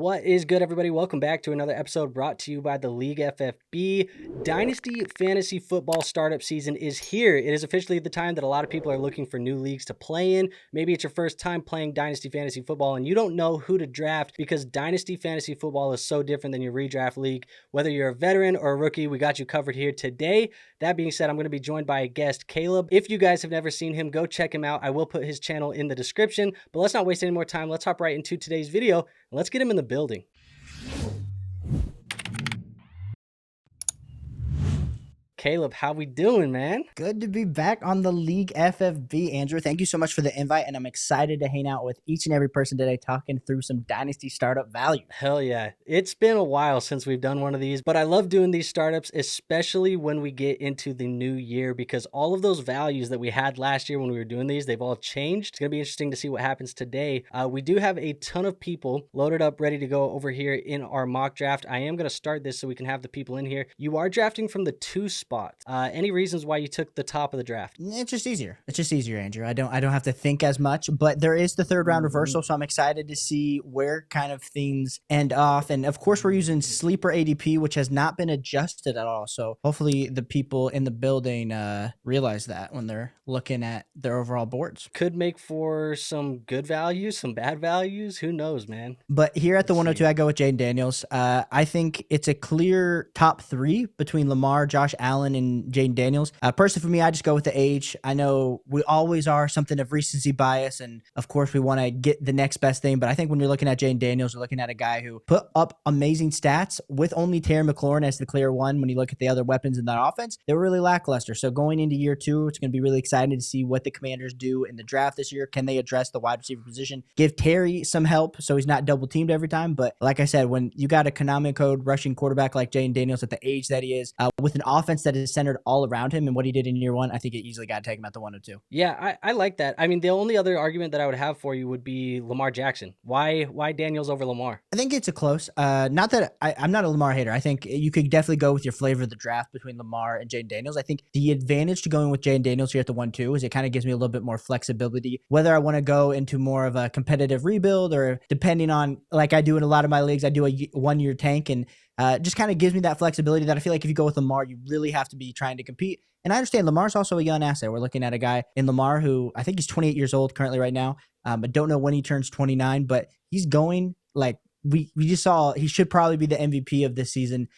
What is good, everybody? Welcome back to another episode brought to you by the League FFB. Dynasty Fantasy Football startup season is here. It is officially the time that a lot of people are looking for new leagues to play in. Maybe it's your first time playing Dynasty Fantasy Football and you don't know who to draft because Dynasty Fantasy Football is so different than your redraft league. Whether you're a veteran or a rookie, we got you covered here today. That being said, I'm going to be joined by a guest, Caleb. If you guys have never seen him, go check him out. I will put his channel in the description, but let's not waste any more time. Let's hop right into today's video and let's get him in the building. Caleb, how we doing, man? Good to be back on the League FFB, Andrew. Thank you so much for the invite, and I'm excited to hang out with each and every person today talking through some Dynasty startup value. Hell yeah. It's been a while since we've done one of these, but I love doing these startups, especially when we get into the new year, because all of those values that we had last year when we were doing these, they've all changed. It's going to be interesting to see what happens today. We do have a ton of people loaded up, ready to go over here in our mock draft. I am going to start this so we can have the people in here. You are drafting from the 2 spot. Any reasons why you took the top of the draft? It's just easier. It's just easier, Andrew. I don't have to think as much, but there is the 3rd round reversal, so I'm excited to see where kind of things end off. And of course, we're using sleeper ADP, which has not been adjusted at all. So hopefully the people in the building realize that when they're looking at their overall boards. Could make for some good values, some bad values. Who knows, man? But here at the 102, I go with Jayden Daniels. I think it's a clear top 3 between Lamar, Josh Allen, and Jayden Daniels. Personally, for me, I just go with the age. I know we always are something of recency bias, and of course, we want to get the next best thing. But I think when you're looking at Jayden Daniels, you're looking at a guy who put up amazing stats with only Terry McLaurin as the clear one. When you look at the other weapons in that offense, they were really lackluster. So going into year 2, it's going to be really exciting to see what the Commanders do in the draft this year. Can they address the wide receiver position? Give Terry some help so he's not double teamed every time. But like I said, when you got a Konami code rushing quarterback like Jayden Daniels at the age that he is, with an offense that is centered all around him and what he did in year 1, I think it easily got to take him at the 102. Yeah, I like that. I mean, the only other argument that I would have for you would be Lamar Jackson. Why Daniels over Lamar? I think it's a close. Not that I'm not a Lamar hater. I think you could definitely go with your flavor of the draft between Lamar and Jayden Daniels. I think the advantage to going with Jayden Daniels here at the 1-2 is it kind of gives me a little bit more flexibility, whether I want to go into more of a competitive rebuild or depending on, like I do in a lot of my leagues, I do a 1-year tank, and just kind of gives me that flexibility that I feel like if you go with Lamar, you really have to be trying to compete. And I understand Lamar's also a young asset. We're looking at a guy in Lamar who I think he's 28 years old currently right now. I don't know when he turns 29, but he's going like we just saw. He should probably be the MVP of this season,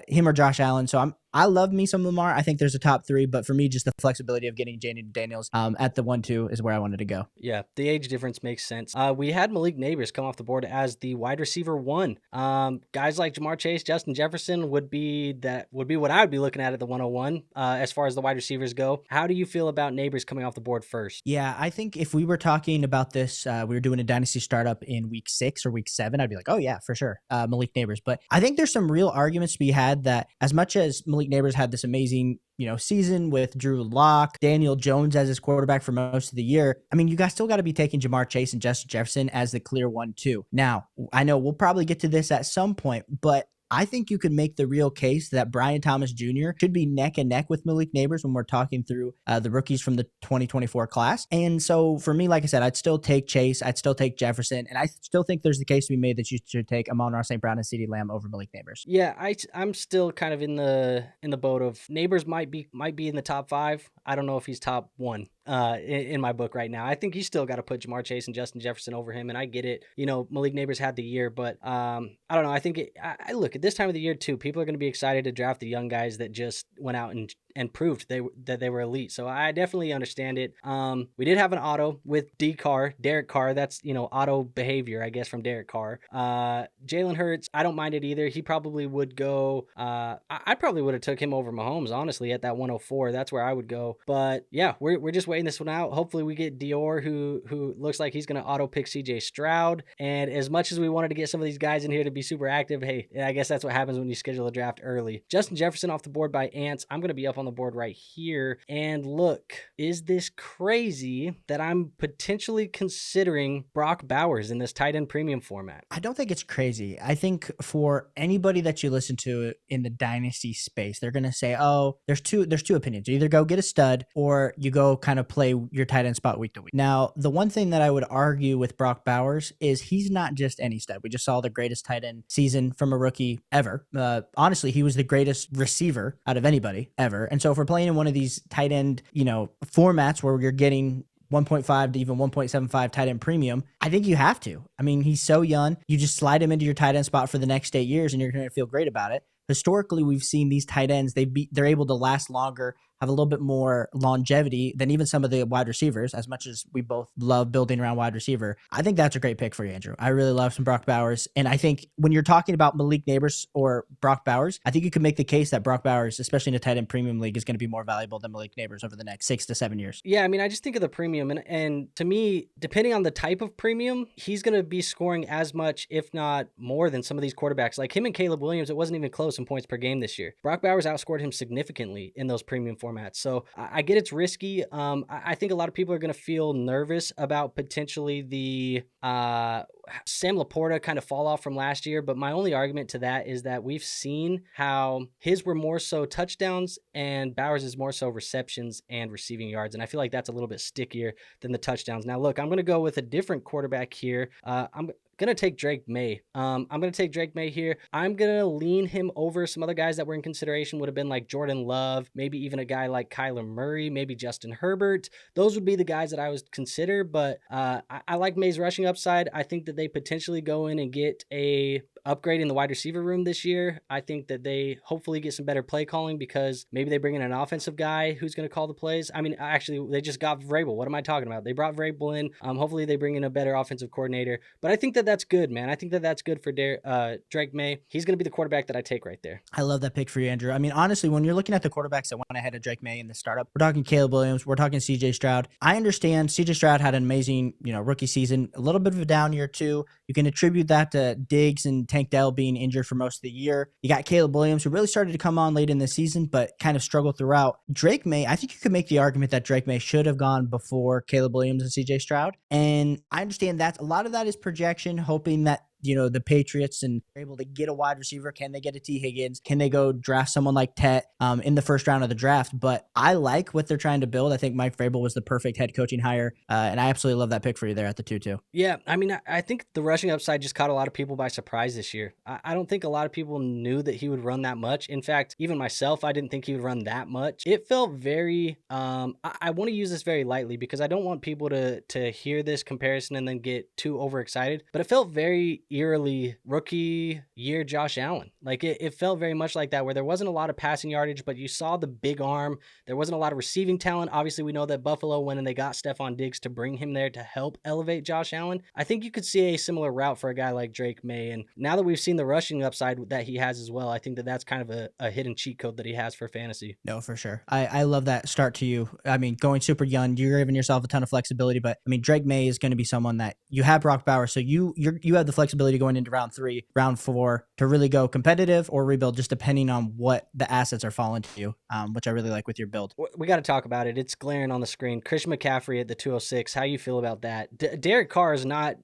him or Josh Allen. So I love me some Lamar. I think there's a top 3, but for me, just the flexibility of getting Jayden Daniels at the 1-2 is where I wanted to go. Yeah, the age difference makes sense. We had Malik Neighbors come off the board as the wide receiver 1. Guys like Jamar Chase, Justin Jefferson would be what I would be looking at the 101 as far as the wide receivers go. How do you feel about Neighbors coming off the board first? Yeah, I think if we were talking about this, we were doing a dynasty startup in week 6 or week 7, I'd be like, oh yeah, for sure, Malik Neighbors. But I think there's some real arguments to be had that as much as Malik Neighbors had this amazing season with Drew Lock, Daniel Jones as his quarterback for most of the year, I mean, you guys still got to be taking Jamar Chase and Justin Jefferson as the clear 1-2. Now, I know we'll probably get to this at some point, but I think you could make the real case that Bryant Thomas Jr. should be neck and neck with Malik Neighbors when we're talking through the rookies from the 2024 class. And so for me, like I said, I'd still take Chase. I'd still take Jefferson. And I still think there's the case to be made that you should take Amon-Ra St. Brown and CeeDee Lamb over Malik Neighbors. Yeah, I'm still kind of in the boat of Neighbors might be in the top 5. I don't know if he's top 1. In my book right now. I think you still got to put Jamar Chase and Justin Jefferson over him, and I get it. Malik Neighbors had the year, but I don't know. I think I look at this time of the year too. People are going to be excited to draft the young guys that just went out and proved that they were elite. So I definitely understand it. We did have an auto with Derek Carr. That's auto behavior, I guess, from Derek Carr. Jalen Hurts, I don't mind it either. He probably would go. I probably would have took him over Mahomes, honestly, at that 104. That's where I would go. But yeah, we're just waiting this one out. Hopefully we get Dior, who looks like he's going to auto pick CJ Stroud. And as much as we wanted to get some of these guys in here to be super active, hey, I guess that's what happens when you schedule a draft early. Justin Jefferson off the board by Ants. I'm going to be up on the board right here. And look, is this crazy that I'm potentially considering Brock Bowers in this tight end premium format? I don't think it's crazy. I think for anybody that you listen to in the dynasty space, they're going to say, oh, there's two opinions. You either go get a stud or you go kind of play your tight end spot week to week. Now, the one thing that I would argue with Brock Bowers is he's not just any stud. We just saw the greatest tight end season from a rookie ever. Honestly, he was the greatest receiver out of anybody ever. And so if we're playing in one of these tight end, formats where you're getting 1.5 to even 1.75 tight end premium, I think you have to. I mean, he's so young. You just slide him into your tight end spot for the next 8 years and you're going to feel great about it. Historically, we've seen these tight ends, they're able to last longer, have a little bit more longevity than even some of the wide receivers, as much as we both love building around wide receiver. I think that's a great pick for you, Andrew. I really love some Brock Bowers. And I think when you're talking about Malik Neighbors or Brock Bowers, I think you can make the case that Brock Bowers, especially in a tight end premium league, is going to be more valuable than Malik Neighbors over the next 6 to 7 years. Yeah, I mean, I just think of the premium. And to me, depending on the type of premium, he's going to be scoring as much, if not more, than some of these quarterbacks. Like him and Caleb Williams, it wasn't even close in points per game this year. Brock Bowers outscored him significantly in those premium formats. So I get it's risky. I think a lot of people are going to feel nervous about potentially the Sam Laporta kind of fall off from last year. But my only argument to that is that we've seen how his were more so touchdowns and Bowers is more so receptions and receiving yards. And I feel like that's a little bit stickier than the touchdowns. Now, look, I'm going to go with a different quarterback here. I'm going to take Drake Maye. I'm going to take Drake Maye here. I'm going to lean him over some other guys that were in consideration. Would have been like Jordan Love, maybe even a guy like Kyler Murray, maybe Justin Herbert. Those would be the guys that I would consider, but I like Maye's rushing upside. I think that they potentially go in and get a upgrade in the wide receiver room this year. I think that they hopefully get some better play calling because maybe they bring in an offensive guy who's going to call the plays. I mean, actually, they just got Vrabel. What am I talking about? They brought Vrabel in. Hopefully they bring in a better offensive coordinator. But I think that that's good, man. I think that that's good for Drake Maye. He's going to be the quarterback that I take right there. I love that pick for you, Andrew. I mean, honestly, when you're looking at the quarterbacks that went ahead of Drake Maye in the startup, we're talking Caleb Williams, we're talking CJ Stroud. I understand CJ Stroud had an amazing, rookie season, a little bit of a down year too. You can attribute that to Diggs and Tank Dell being injured for most of the year. You got Caleb Williams, who really started to come on late in the season, but kind of struggled throughout. Drake Maye, I think you could make the argument that Drake Maye should have gone before Caleb Williams and CJ Stroud. And I understand that a lot of that is projection, hoping that the Patriots and are able to get a wide receiver. Can they get a T. Higgins? Can they go draft someone like Tet in the first round of the draft? But I like what they're trying to build. I think Mike Vrabel was the perfect head coaching hire, and I absolutely love that pick for you there at the 2-2. Yeah, I mean, I think the rushing upside just caught a lot of people by surprise this year. I don't think a lot of people knew that he would run that much. In fact, even myself, I didn't think he would run that much. It felt very, I want to use this very lightly because I don't want people to hear this comparison and then get too overexcited, but it felt very eerily rookie year Josh Allen. Like it felt very much like that, where there wasn't a lot of passing yardage, but you saw the big arm. There wasn't a lot of receiving talent. Obviously, we know that Buffalo went and they got Stephon Diggs to bring him there to help elevate Josh Allen. I think you could see a similar route for a guy like Drake Maye. And now that we've seen the rushing upside that he has as well, I think that that's kind of a hidden cheat code that he has for fantasy. No, for sure. I love that start to you. I mean, going super young, you're giving yourself a ton of flexibility, but I mean, Drake Maye is going to be someone that you have Brock Bowers. So you have the flexibility going into round 3, round 4 to really go competitive or rebuild, just depending on what the assets are falling to you, which I really like with your build. We got to talk about it. It's glaring on the screen. Christian McCaffrey at the 206. How you feel about that? Derek Carr is not,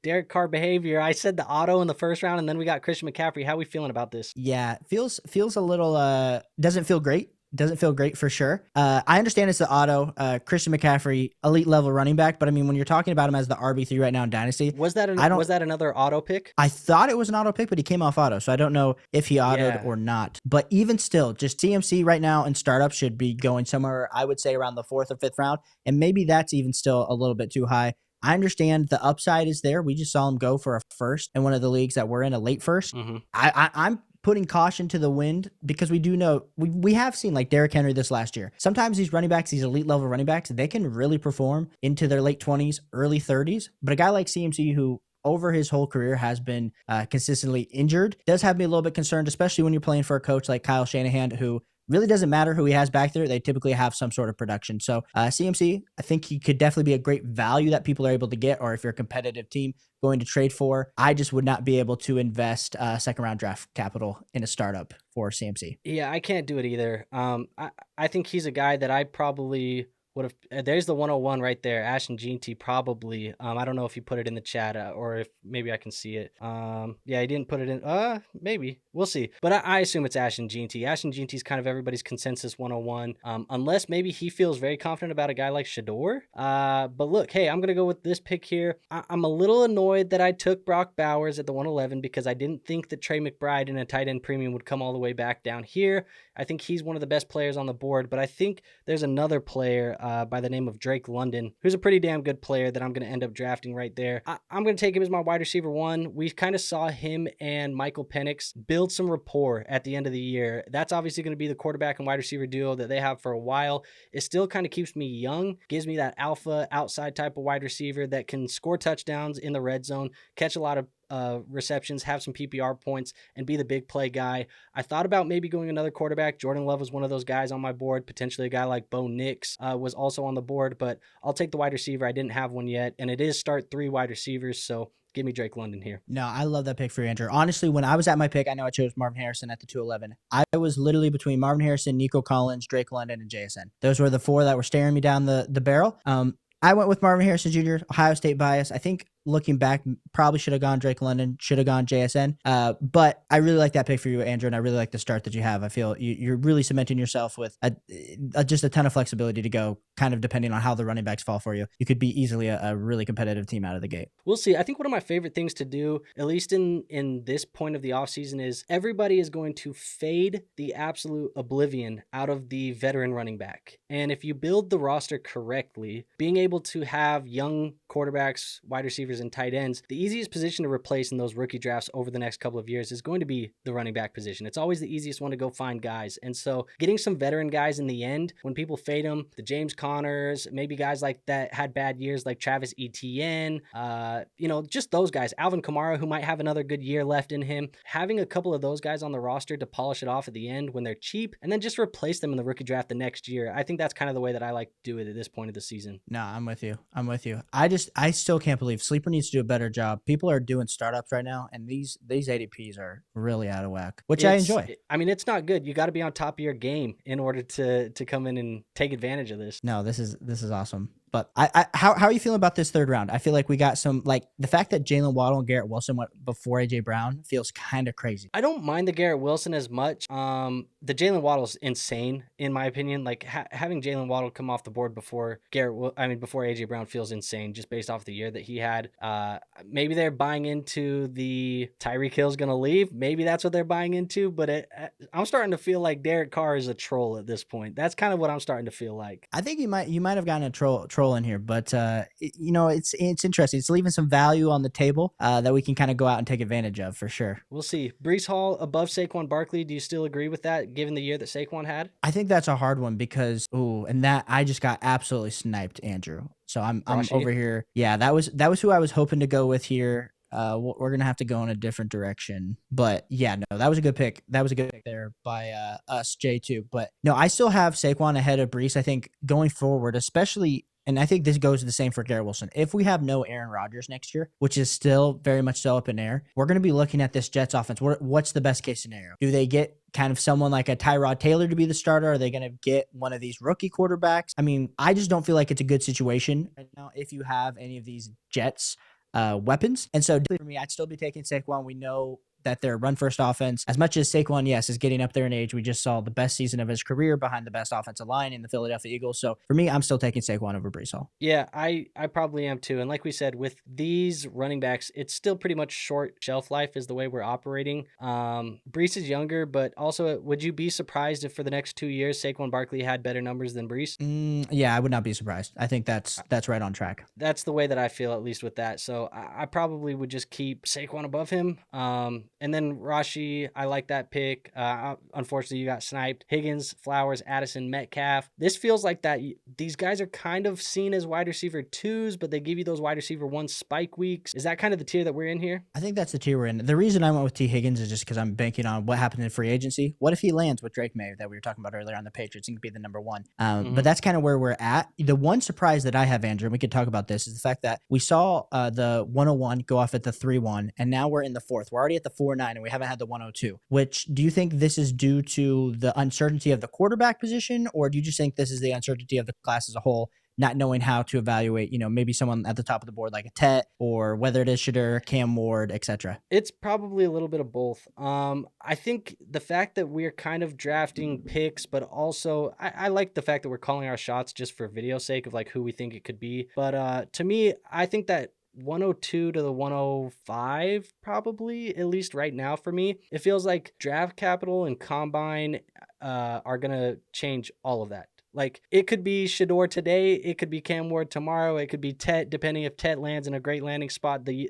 Derek Carr behavior. I said the auto in the first round, and then we got Christian McCaffrey. How are we feeling about this? Yeah, feels a little, doesn't feel great. Doesn't feel great for sure. I understand it's the auto. Christian McCaffrey, elite level running back, but I mean, when you're talking about him as the RB3 right now in Dynasty, was that another auto pick? I thought it was an auto pick, but he came off auto, so I don't know if he autoed or not. But even still, just CMC right now in startup should be going somewhere, I would say around the 4th or 5th round, and maybe that's even still a little bit too high. I understand the upside is there. We just saw him go for a first in one of the leagues that we're in, a late first. Mm-hmm. I'm putting caution to the wind because we do know we have seen like Derrick Henry this last year. Sometimes these running backs, these elite level running backs, they can really perform into their late 20s, early 30s. But a guy like CMC who over his whole career has been consistently injured does have me a little bit concerned, especially when you're playing for a coach like Kyle Shanahan, who really doesn't matter who he has back there. They typically have some sort of production. So CMC, I think he could definitely be a great value that people are able to get, or if you're a competitive team going to trade for. I just would not be able to invest second round draft capital in a startup for CMC. Yeah, I can't do it either. I think he's a guy that I probably would have. There's the 101 right there, Ashton Jeanty probably. I don't know if you put it in the chat or if maybe I can see it. Yeah, he didn't put it in. Maybe we'll see. But I assume it's Ashton Jeanty. Ashton Jeanty's kind of everybody's consensus 101. Unless maybe he feels very confident about a guy like Shedeur. But look, hey, I'm gonna go with this pick here. I'm a little annoyed that I took Brock Bowers at the 111 because I didn't think that Trey McBride in a tight end premium would come all the way back down here. I think he's one of the best players on the board, but I think there's another player by the name of Drake London, who's a pretty damn good player that I'm going to end up drafting right there. I'm going to take him as my wide receiver 1. We kind of saw him and Michael Penix build some rapport at the end of the year. That's obviously going to be the quarterback and wide receiver duo that they have for a while. It still kind of keeps me young, gives me that alpha outside type of wide receiver that can score touchdowns in the red zone, catch a lot of receptions, have some PPR points, and be the big play guy. I thought about maybe going another quarterback. Jordan Love was one of those guys on my board. Potentially a guy like Bo Nix was also on the board, but I'll take the wide receiver. I didn't have one yet, and it is start 3 wide receivers, so give me Drake London here. No, I love that pick for you, Andrew. Honestly, when I was at my pick, I know I chose Marvin Harrison at the 211. I was literally between Marvin Harrison, Nico Collins, Drake London, and JSN. Those were the 4 that were staring me down the barrel. I went with Marvin Harrison Jr., Ohio State bias. I think looking back, probably should have gone Drake London, should have gone JSN. But I really like that pick for you, Andrew, and I really like the start that you have. I feel you're really cementing yourself with just a ton of flexibility to go, kind of depending on how the running backs fall for you. You could be easily a really competitive team out of the gate. We'll see. I think one of my favorite things to do, at least in this point of the offseason, is everybody is going to fade the absolute oblivion out of the veteran running back. And if you build the roster correctly, being able to have young quarterbacks, wide receivers, and tight ends, the easiest position to replace in those rookie drafts over the next couple of years is going to be the running back position. It's always the easiest one to go find guys. And so getting some veteran guys in the end, when people fade them, the James Connors, maybe guys like that had bad years like Travis Etienne, just those guys, Alvin Kamara, who might have another good year left in him, having a couple of those guys on the roster to polish it off at the end when they're cheap, and then just replace them in the rookie draft the next year. I think that's kind of the way that I like to do it at this point of the season. No, I'm with you. I still can't believe Sleeper needs to do a better job. People are doing startups right now, and these ADPs are really out of whack, which I enjoy. I mean, it's not good. You got to be on top of your game in order to come in and take advantage of this. No, this is awesome. But how are you feeling about this third round? I feel like we got some, like the fact that Jalen Waddle and Garrett Wilson went before AJ Brown feels kind of crazy. I don't mind the Garrett Wilson as much. The Jalen Waddle's insane in my opinion. Like having Jalen Waddle come off the board before before AJ Brown feels insane just based off the year that he had. Maybe they're buying into the Tyreek Hill's gonna leave. Maybe that's what they're buying into. But I'm starting to feel like Derek Carr is a troll at this point. That's kind of what I'm starting to feel like. I think you might have gotten a troll in here, but it's interesting. It's leaving some value on the table that we can kind of go out and take advantage of for sure. We'll see. Breece Hall above Saquon Barkley. Do you still agree with that given the year that Saquon had? I think that's a hard one because that I just got absolutely sniped, Andrew. So I'm over here. Yeah, that was who I was hoping to go with here. We're gonna have to go in a different direction, but yeah, no, that was a good pick. That was a good pick there by us, J2. But no, I still have Saquon ahead of Breece. I think going forward, especially. And I think this goes the same for Garrett Wilson. If we have no Aaron Rodgers next year, which is still very much so up in air, we're going to be looking at this Jets offense. What's the best case scenario? Do they get kind of someone like a Tyrod Taylor to be the starter? Are they going to get one of these rookie quarterbacks? I mean, I just don't feel like it's a good situation right now if you have any of these Jets weapons. And so for me, I'd still be taking Saquon. We know that their run-first offense, as much as Saquon, yes, is getting up there in age, we just saw the best season of his career behind the best offensive line in the Philadelphia Eagles. So for me, I'm still taking Saquon over Breece Hall. Yeah, I probably am too. And like we said, with these running backs, it's still pretty much short shelf life is the way we're operating. Breece is younger, but also would you be surprised if for the next 2 years, Saquon Barkley had better numbers than Breece? Yeah, I would not be surprised. I think that's right on track. That's the way that I feel, at least with that. So I probably would just keep Saquon above him. And then Rashi, I like that pick. Unfortunately, you got sniped. Higgins, Flowers, Addison, Metcalf. This feels like that. These guys are kind of seen as wide receiver 2s, but they give you those wide receiver 1 spike weeks. Is that kind of the tier that we're in here? I think that's the tier we're in. The reason I went with T. Higgins is just because I'm banking on what happened in free agency. What if he lands with Drake Maye that we were talking about earlier on the Patriots and could be the number one? But that's kind of where we're at. The one surprise that I have, Andrew, and we could talk about this, is the fact that we saw the 101 go off at the 3-1, and now we're in the 4th. We're already at the 4-9, and we haven't had the 102. Which, do you think this is due to the uncertainty of the quarterback position, or do you just think this is the uncertainty of the class as a whole, not knowing how to evaluate, maybe someone at the top of the board like a Tet, or whether it is Shedeur, Cam Ward, etc.? It's probably a little bit of both. I think the fact that we're kind of drafting picks, but also I like the fact that we're calling our shots just for video sake of like who we think it could be. But to me, I think that 102 to the 105, probably, at least right now for me, it feels like draft capital and combine are going to change all of that. Like, it could be Shedeur today, it could be Cam Ward tomorrow, it could be Tet, depending if Tet lands in a great landing spot at the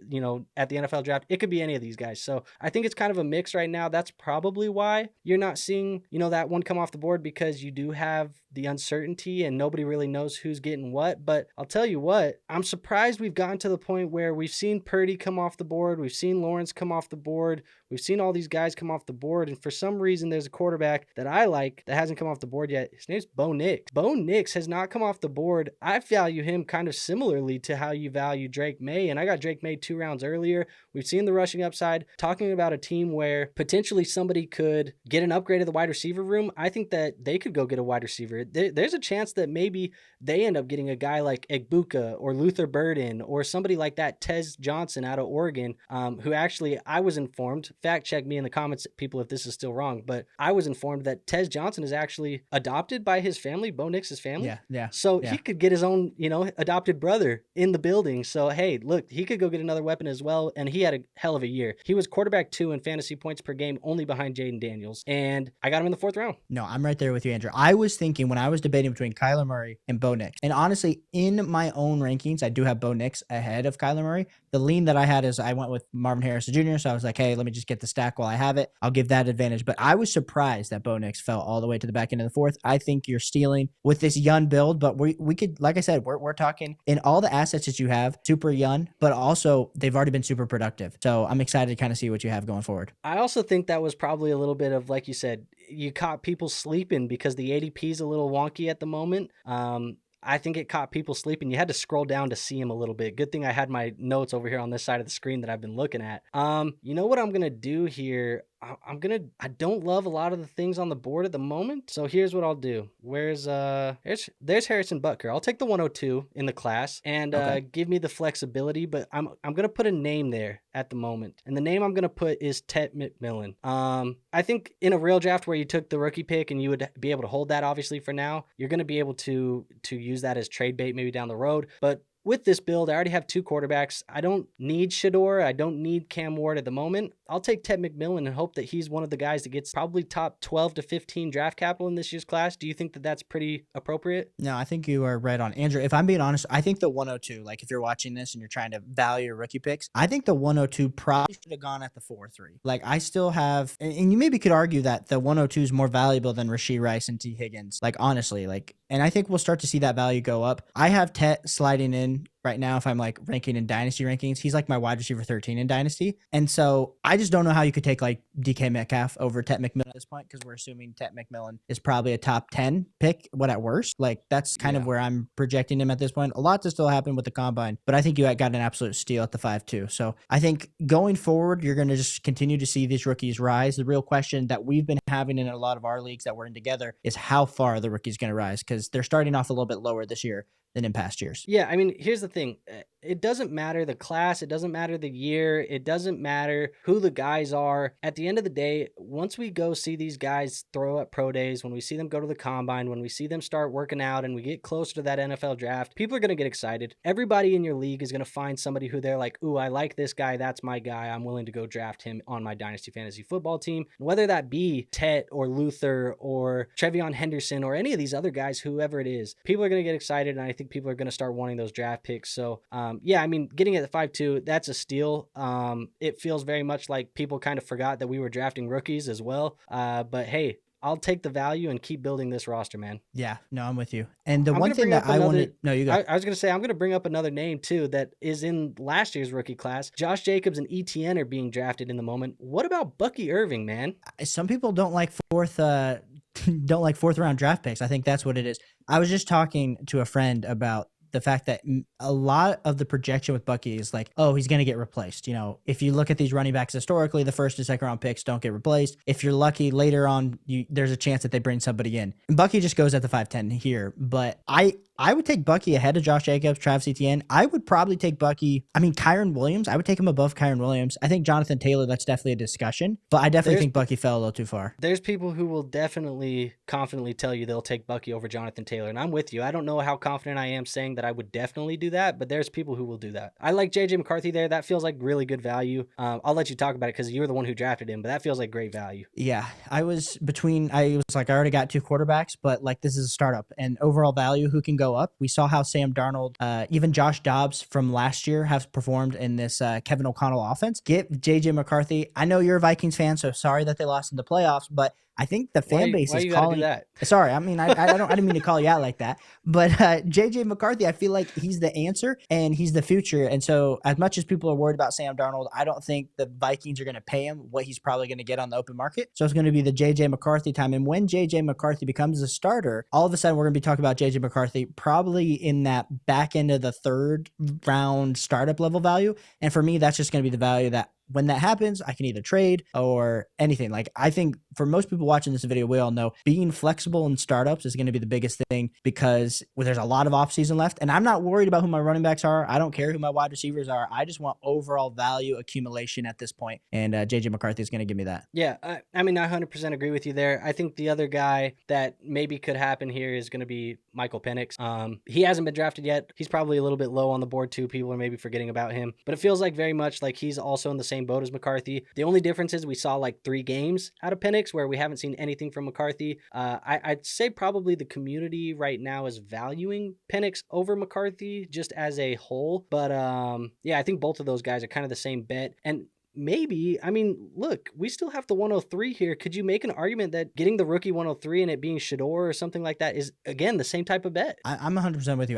NFL draft. It could be any of these guys. So I think it's kind of a mix right now. That's probably why you're not seeing, that one come off the board, because you do have the uncertainty and nobody really knows who's getting what. But I'll tell you what, I'm surprised we've gotten to the point where we've seen Purdy come off the board, we've seen Lawrence come off the board, we've seen all these guys come off the board, and for some reason there's a quarterback that I like that hasn't come off the board yet. His name's Bo Nix. Bo Nix has not come off the board. I value him kind of similarly to how you value Drake Maye, and I got Drake Maye 2 rounds earlier. We've seen the rushing upside. Talking about a team where potentially somebody could get an upgrade of the wide receiver room, I think that they could go get a wide receiver. There's a chance that maybe they end up getting a guy like Egbuka or Luther Burden or somebody like that, Tez Johnson out of Oregon, who actually, I was informed, fact check me in the comments, people, if this is still wrong, but I was informed that Tez Johnson is actually adopted by his family, Bo Nix's family. Yeah. So he could get his own, adopted brother in the building. So, hey, look, he could go get another weapon as well. And he had a hell of a year. He was quarterback 2 in fantasy points per game, only behind Jayden Daniels. And I got him in the 4th round. No, I'm right there with you, Andrew. I was thinking when I was debating between Kyler Murray and Bo Nix, and honestly, in my own rankings, I do have Bo Nix ahead of Kyler Murray. The lean that I had is I went with Marvin Harrison Jr., so I was like, hey, let me just get the stack while I have it. I'll give that advantage. But I was surprised that Bo Nix fell all the way to the back end of the 4th. I think you're stealing with this young build, but we could, like I said, we're talking in all the assets that you have, super young, but also they've already been super productive. So I'm excited to kind of see what you have going forward. I also think that was probably a little bit of, like you said, you caught people sleeping because the ADP is a little wonky at the moment. I think it caught people sleeping. You had to scroll down to see him a little bit. Good thing I had my notes over here on this side of the screen that I've been looking at. You know what I'm going to do here? I don't love a lot of the things on the board at the moment. So here's what I'll do. There's Harrison Butker. I'll take the 102 in the class and give me the flexibility, but I'm going to put a name there at the moment. And the name I'm going to put is Tet McMillan. I think in a real draft where you took the rookie pick and you would be able to hold that, obviously, for now, you're going to be able to use that as trade bait maybe down the road. But with this build, I already have 2 quarterbacks. I don't need Shedeur. I don't need Cam Ward at the moment. I'll take Tet McMillan and hope that he's one of the guys that gets probably top 12 to 15 draft capital in this year's class. Do you think that that's pretty appropriate? No, I think you are right on. Andrew, if I'm being honest, I think the 102, like if you're watching this and you're trying to value your rookie picks, I think the 102 probably should have gone at the 4-3. Like I still have, and you maybe could argue that the 102 is more valuable than Rashee Rice and T. Higgins. Like honestly, and I think we'll start to see that value go up. I have Tet sliding in right now. If I'm like ranking in Dynasty rankings, he's like my wide receiver 13 in Dynasty. And so I just don't know how you could take like DK Metcalf over Tet McMillan at this point, because we're assuming Tet McMillan is probably a top 10 pick, what at worst. Like that's kind of where I'm projecting him at this point. A lot to still happen with the combine, but I think you got an absolute steal at the 5-2. So I think going forward, you're going to just continue to see these rookies rise. The real question that we've been having in a lot of our leagues that we're in together is how far the rookie's going to rise, because they're starting off a little bit lower this year than in past years. Yeah, I mean, here's the thing. It doesn't matter the class. It doesn't matter the year. It doesn't matter who the guys are. At the end of the day, once we go see these guys throw at pro days, when we see them go to the combine, when we see them start working out and we get closer to that NFL draft, people are going to get excited. Everybody in your league is going to find somebody who they're like, ooh, I like this guy. That's my guy. I'm willing to go draft him on my Dynasty Fantasy Football team. And whether that be Tet or Luther or Trevion Henderson or any of these other guys, whoever it is, people are going to get excited, and I think people are going to start wanting those draft picks. So Yeah, I mean, getting at the 5-2, that's a steal. It feels very much like people kind of forgot that we were drafting rookies as well. But hey, I'll take the value and keep building this roster, man. Yeah, no, I'm with you. And the I'm one gonna thing bring that up I another. wanted, no, you go. I was gonna say I'm gonna bring up another name too that is in last year's rookie class. Josh Jacobs and ETN are being drafted in the moment. What about Bucky Irving, man? Some people don't like don't like fourth round draft picks. I think that's what it is. I was just talking to a friend about the fact that a lot of the projection with Bucky is like, oh, he's going to get replaced. You know, if you look at these running backs historically, the first and second round picks don't get replaced. If you're lucky later on, there's a chance that they bring somebody in. And Bucky just goes at the 5'10" here. But I would take Bucky ahead of Josh Jacobs, Travis Etienne. I would probably take Bucky. I mean, Kyron Williams, I would take him above Kyron Williams. I think Jonathan Taylor, that's definitely a discussion. But I definitely think Bucky fell a little too far. There's people who will definitely confidently tell you they'll take Bucky over Jonathan Taylor. And I'm with you. I don't know how confident I am saying that I would definitely do that, but there's people who will do that. I like JJ McCarthy there. That feels like really good value. I'll let you talk about it because you're the one who drafted him, but that feels like great value. Yeah, I was like, I already got two quarterbacks, but like this is a startup and overall value, who can go up? We saw how Sam Darnold, even Josh Dobbs from last year have performed in this Kevin O'Connell offense. Get JJ McCarthy. I know you're a Vikings fan, so sorry that they lost in the playoffs, but I think the fan base is calling that. Sorry, I mean, I didn't mean to call you out like that, but JJ McCarthy, I feel like he's the answer and he's the future. And so as much as people are worried about Sam Darnold, I don't think the Vikings are going to pay him what he's probably going to get on the open market. So it's going to be the JJ McCarthy time. And when JJ McCarthy becomes a starter, all of a sudden we're going to be talking about JJ McCarthy probably in that back end of the third round startup level value. And for me, that's just going to be the value that when that happens, I can either trade or anything. Like, I think for most people watching this video, we all know being flexible in startups is going to be the biggest thing because there's a lot of offseason left. And I'm not worried about who my running backs are. I don't care who my wide receivers are. I just want overall value accumulation at this point. And JJ McCarthy is going to give me that. Yeah, I mean, I 100% agree with you there. I think the other guy that maybe could happen here is going to be Michael Penix. He hasn't been drafted yet. He's probably a little bit low on the board too. People are maybe forgetting about him, but it feels like very much like he's also in the same boat as McCarthy. The only difference is we saw like 3 games out of Penix where we haven't seen anything from McCarthy. I'd say probably the community right now is valuing Penix over McCarthy just as a whole. But yeah, I think both of those guys are kind of the same bet. And maybe, I mean, look, we still have the 103 here. Could you make an argument that getting the rookie 103 and it being Shedeur or something like that is, again, the same type of bet? I'm 100% with you.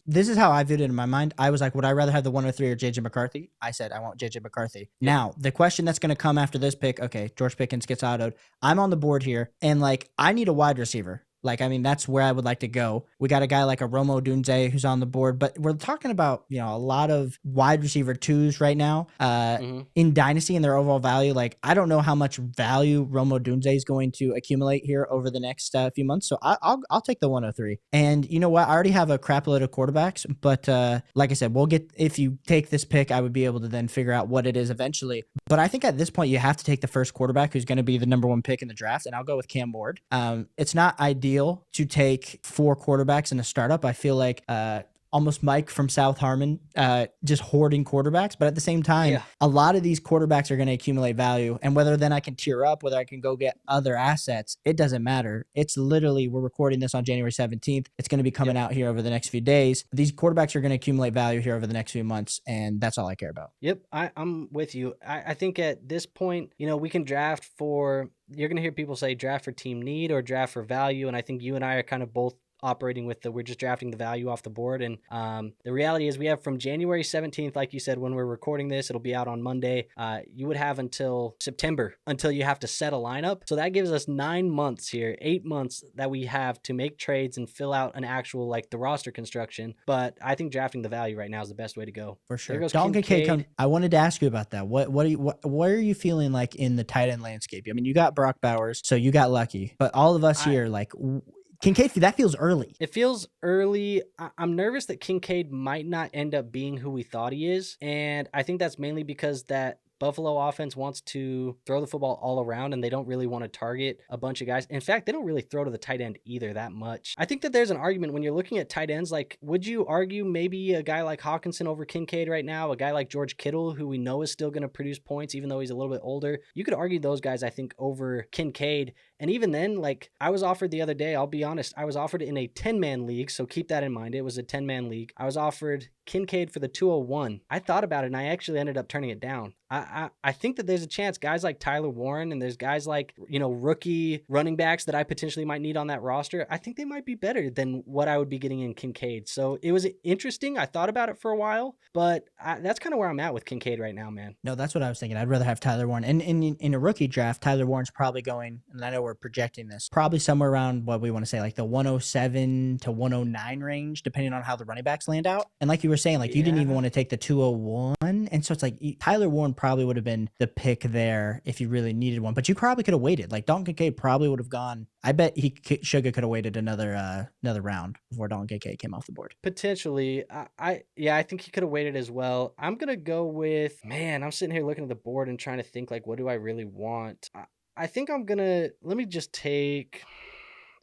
This is how I viewed it in my mind. I was like, would I rather have the 103 or JJ McCarthy? I said, I want JJ McCarthy. Yeah. Now, the question that's going to come after this pick, okay, George Pickens gets autoed. I'm on the board here, and like, I need a wide receiver. Like, I mean, that's where I would like to go. We got a guy like a Romo Dunze who's on the board, but we're talking about, you know, a lot of wide receiver twos right now in Dynasty and their overall value. Like, I don't know how much value Romo Dunze is going to accumulate here over the next few months. So I'll take the 103. And you know what? I already have a crap load of quarterbacks, but like I said, if you take this pick, I would be able to then figure out what it is eventually. But I think at this point, you have to take the first quarterback who's going to be the number 1 pick in the draft. And I'll go with Cam Ward. It's not ideal to take 4 quarterbacks in a startup. I feel like almost Mike from South Harmon, just hoarding quarterbacks. But at the same time, a lot of these quarterbacks are going to accumulate value. And whether then I can tier up, whether I can go get other assets, it doesn't matter. It's literally, we're recording this on January 17th. It's going to be coming out here over the next few days. These quarterbacks are going to accumulate value here over the next few months. And that's all I care about. Yep, I'm with you. I think at this point, you know, we can draft for, you're going to hear people say draft for team need or draft for value. And I think you and I are kind of both operating with we're just drafting the value off the board. And the reality is we have from January 17th, like you said, when we're recording this, it'll be out on Monday. You would have until September until you have to set a lineup. So that gives us 9 months here, 8 months that we have to make trades and fill out an actual, like, the roster construction. But I think drafting the value right now is the best way to go. For sure. I wanted to ask you about that. What are you feeling like in the tight end landscape? I mean, you got Brock Bowers, so you got lucky, but all of us here, like, Kincaid, that feels early. It feels early. I'm nervous that Kincaid might not end up being who we thought he is. And I think that's mainly because that Buffalo offense wants to throw the football all around and they don't really want to target a bunch of guys. In fact, they don't really throw to the tight end either that much. I think that there's an argument when you're looking at tight ends, like, would you argue maybe a guy like Hawkinson over Kincaid right now, a guy like George Kittle, who we know is still going to produce points even though he's a little bit older? You could argue those guys, I think, over Kincaid. And even then, like, I was offered the other day, I'll be honest, I was offered in a 10-man league, so keep that in mind. It was a 10-man league. I was offered Kincaid for the 201. I thought about it and I actually ended up turning it down. I think that there's a chance guys like Tyler Warren and there's guys like, rookie running backs that I potentially might need on that roster. I think they might be better than what I would be getting in Kincaid. So it was interesting. I thought about it for a while, but that's kind of where I'm at with Kincaid right now, man. No, that's what I was thinking. I'd rather have Tyler Warren. And in a rookie draft, Tyler Warren's probably going, and I know we're projecting this, probably somewhere around what we want to say, like the 107 to 109 range, depending on how the running backs land out. And like you were saying, like you didn't even want to take the 201. And so it's like Tyler Warren probably would have been the pick there if you really needed one. But you probably could have waited. Like Dalton Kincaid probably would have gone. I bet Sugar could have waited another round before Dalton Kincaid came off the board. Potentially. I think he could have waited as well. I'm going to go with, man, I'm sitting here looking at the board and trying to think, like, what do I really want? I think I'm going to,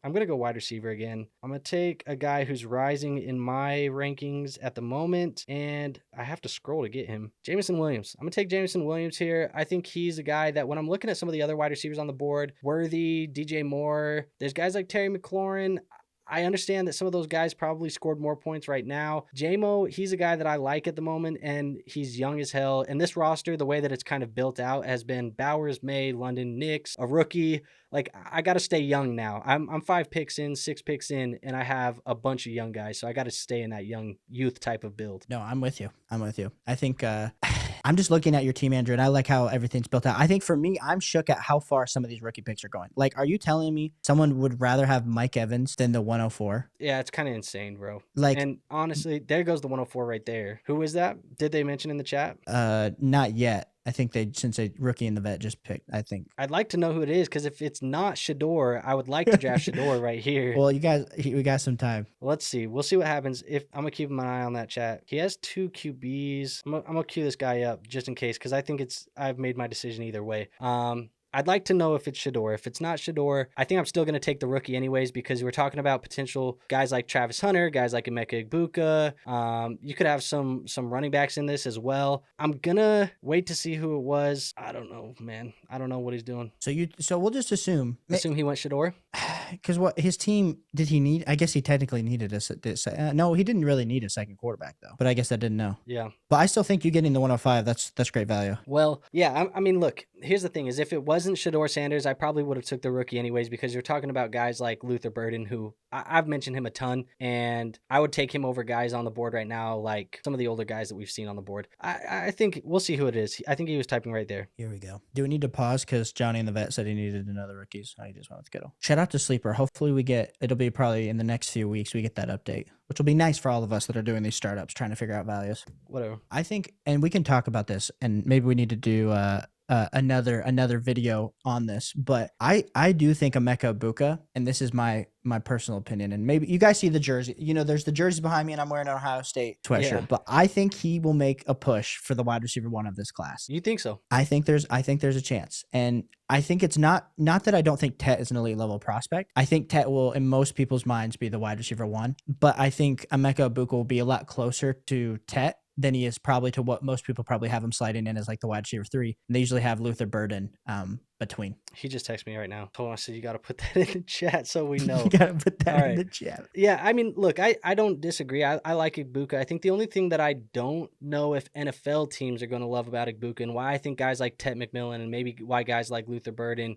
I'm going to go wide receiver again. I'm going to take a guy who's rising in my rankings at the moment, and I have to scroll to get him. Jameson Williams. I'm going to take Jameson Williams here. I think he's a guy that when I'm looking at some of the other wide receivers on the board, Worthy, DJ Moore, there's guys like Terry McLaurin. I understand that some of those guys probably scored more points right now. J-Mo, he's a guy that I like at the moment, and he's young as hell. And this roster, the way that it's kind of built out, has been Bowers, Maye, London, Nix, a rookie. Like, I got to stay young now. I'm 5 picks in, 6 picks in, and I have a bunch of young guys, so I got to stay in that young youth type of build. No, I'm with you. I think I'm just looking at your team, Andrew, and I like how everything's built out. I think for me, I'm shook at how far some of these rookie picks are going. Like, are you telling me someone would rather have Mike Evans than the 104? Yeah, it's kind of insane, bro. Like, and honestly, there goes the 104 right there. Who is that? Did they mention in the chat? Not yet. I think since a rookie and the vet just picked, I think. I'd like to know who it is, because if it's not Shedeur, I would like to draft Shedeur right here. Well, we got some time. Let's see. We'll see what happens. If I'm going to keep my eye on that chat. He has 2 QBs. I'm going to cue this guy up just in case, because I think I've made my decision either way. I'd like to know if it's Shedeur. If it's not Shedeur, I think I'm still going to take the rookie anyways, because we're talking about potential guys like Travis Hunter, guys like Emeka Egbuka. You could have some running backs in this as well. I'm going to wait to see who it was. I don't know, man. I don't know what he's doing. So we'll just assume he went Shedeur? Because what his team, did he need? I guess he technically needed no, he didn't really need a second quarterback, though. But I guess I didn't know. Yeah. But I still think you getting the 105, that's great value. Well, yeah, I mean, look, here's the thing is if it wasn't Shedeur Sanders, I probably would have took the rookie anyways, because you're talking about guys like Luther Burden, who I've mentioned him a ton, and I would take him over guys on the board right now, like some of the older guys that we've seen on the board. I think we'll see who it is. I think he was typing right there. Here we go. Do we need to pause because Johnny and the vet said he needed another rookie, so he just went with Skittle. Shout out to Sleeper. Hopefully it'll be probably in the next few weeks we get that update, which will be nice for all of us that are doing these startups trying to figure out values. Whatever. I think, and we can talk about this, and maybe we need to do another video on this, but I do think Emeka Egbuka, and this is my personal opinion, and maybe you guys see the jersey, there's the jersey behind me and I'm wearing an Ohio State sweatshirt, but I think he will make a push for the wide receiver 1 of this class. You think so? I think there's a chance, and I think it's not that I don't think Tet is an elite level prospect. I think Tet will, in most people's minds, be the wide receiver 1, but I think Emeka Egbuka will be a lot closer to Tet than he is probably to what most people probably have him sliding in as like the wide receiver 3. And they usually have Luther Burden between. He just texted me right now. Told him, I said, you got to put that in the chat so we know. You got to put that in the chat. Yeah, I mean, look, I don't disagree. I like Egbuka. I think the only thing that I don't know if NFL teams are going to love about Egbuka, and why I think guys like Tet McMillan, and maybe why guys like Luther Burden,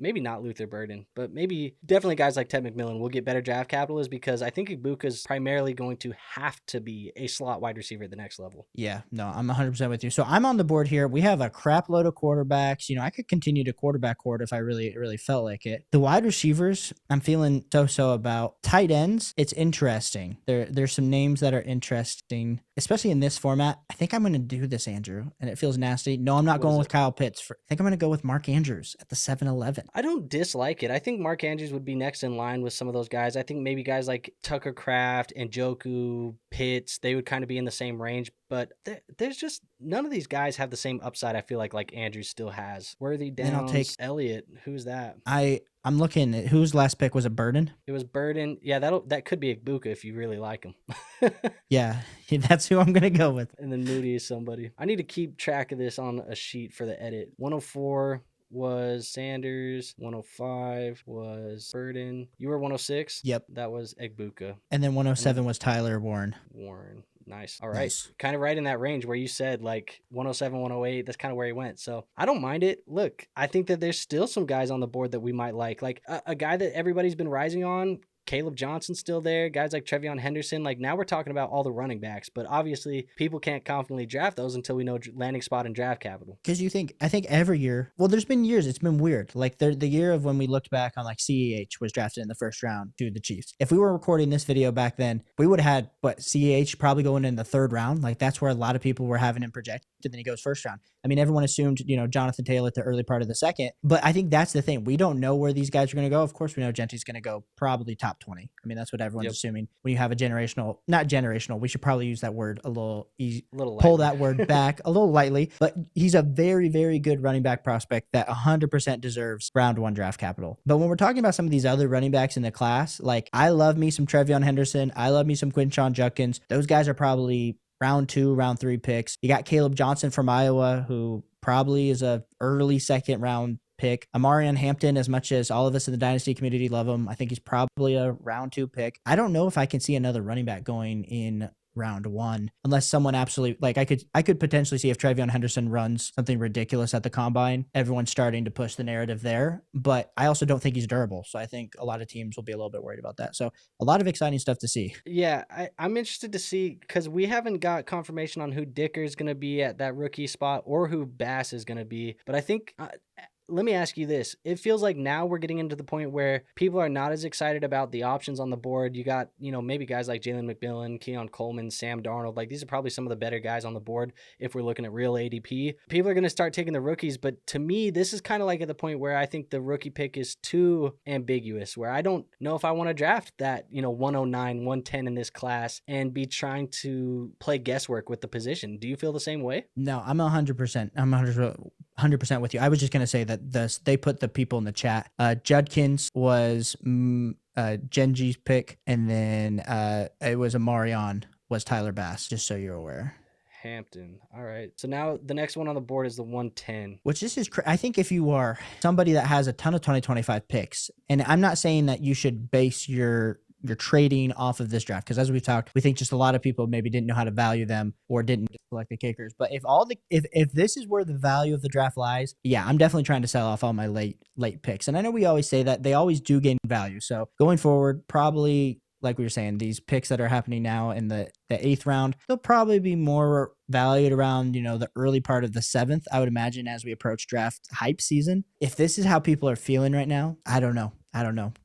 maybe not Luther Burden, but maybe definitely guys like Tet McMillan will get better draft capital, is because I think Egbuka is primarily going to have to be a slot wide receiver at the next level. Yeah, no, I'm 100% with you. So I'm on the board here. We have a crap load of quarterbacks. I could continue to quarterback court if I really felt like it. The wide receivers, I'm feeling so about. Tight ends, it's interesting. There's some names that are interesting, especially in this format. I think I'm going to do this, Andrew, and it feels nasty. No, I'm not going with Kyle Pitts. I think I'm going to go with Mark Andrews at the 7-11. I don't dislike it. I think Mark Andrews would be next in line with some of those guys. I think maybe guys like Tucker Kraft and Njoku, Pitts, they would kind of be in the same range. But there's just none of these guys have the same upside, I feel like Andrews still has. Worthy, Downs, I'll take Elliott. Who's that? I'm looking at whose last pick was it, Burden? It was Burden. Yeah, that could be Egbuka if you really like him. Yeah, that's who I'm going to go with. And then Moody is somebody. I need to keep track of this on a sheet for the edit. 104 was Sanders. 105 was Burden. You were 106? Yep. That was Egbuka. And then 107 was Tyler Warren. Nice. All right. Nice. Kind of right in that range where you said like 107, 108. That's kind of where he went. So I don't mind it. Look, I think that there's still some guys on the board that we might like. Like a guy that everybody's been rising on. Caleb Johnson's still there. Guys like Trevion Henderson. Like now we're talking about all the running backs, but obviously people can't confidently draft those until we know landing spot and draft capital. Because I think every year, well, there's been years, it's been weird. Like the year of when we looked back on like CEH was drafted in the first round to the Chiefs. If we were recording this video back then, we would have had, CEH probably going in the third round. Like that's where a lot of people were having him projected. Then he goes first round. I mean, everyone assumed, Jonathan Taylor at the early part of the second. But I think that's the thing. We don't know where these guys are going to go. Of course, we know Jeanty's going to go probably top 20. I mean, that's what everyone's assuming. When you have a not generational, we should probably use that word a little easy. Pull that word back a little lightly. But he's a very, very good running back prospect that 100% deserves round 1 draft capital. But when we're talking about some of these other running backs in the class, like I love me some Trevion Henderson. I love me some Quinshon Judkins. Those guys are probably round 2, round 3 picks. You got Caleb Johnson from Iowa, who probably is a early second round pick. Amarian Hampton, as much as all of us in the Dynasty community love him, I think he's probably a round 2 pick. I don't know if I can see another running back going in round 1 unless someone absolutely, like I could potentially see if Trevion Henderson runs something ridiculous at the combine, everyone's starting to push the narrative there. But I also don't think he's durable, so I think a lot of teams will be a little bit worried about that. So a lot of exciting stuff to see. Yeah, I'm interested to see because we haven't got confirmation on who Dicker's going to be at that rookie spot or who Bass is going to be, but I think let me ask you this. It feels like now we're getting into the point where people are not as excited about the options on the board. You got, maybe guys like Jalen McMillan, Keon Coleman, Sam Darnold. Like these are probably some of the better guys on the board if we're looking at real ADP. People are going to start taking the rookies, but to me, this is kind of like at the point where I think the rookie pick is too ambiguous, where I don't know if I want to draft that, 109, 110 in this class and be trying to play guesswork with the position. Do you feel the same way? No, I'm 100%. I'm 100% with you. I was just going to say that they put the people in the chat. Judkins was Genji's pick, and then it was Amarian was Tyler Bass, just so you're aware. Hampton. All right. So now the next one on the board is the 110. Which this is, I think if you are somebody that has a ton of 2025 picks, and I'm not saying that you should base your trading off of this draft, because as we've talked, we think just a lot of people maybe didn't know how to value them or didn't select the kickers. But if this is where the value of the draft lies, yeah, I'm definitely trying to sell off all my late picks. And I know we always say that they always do gain value. So going forward, probably like we were saying, these picks that are happening now in the 8th round, they'll probably be more valued around, the early part of the 7th, I would imagine, as we approach draft hype season. If this is how people are feeling right now, I don't know.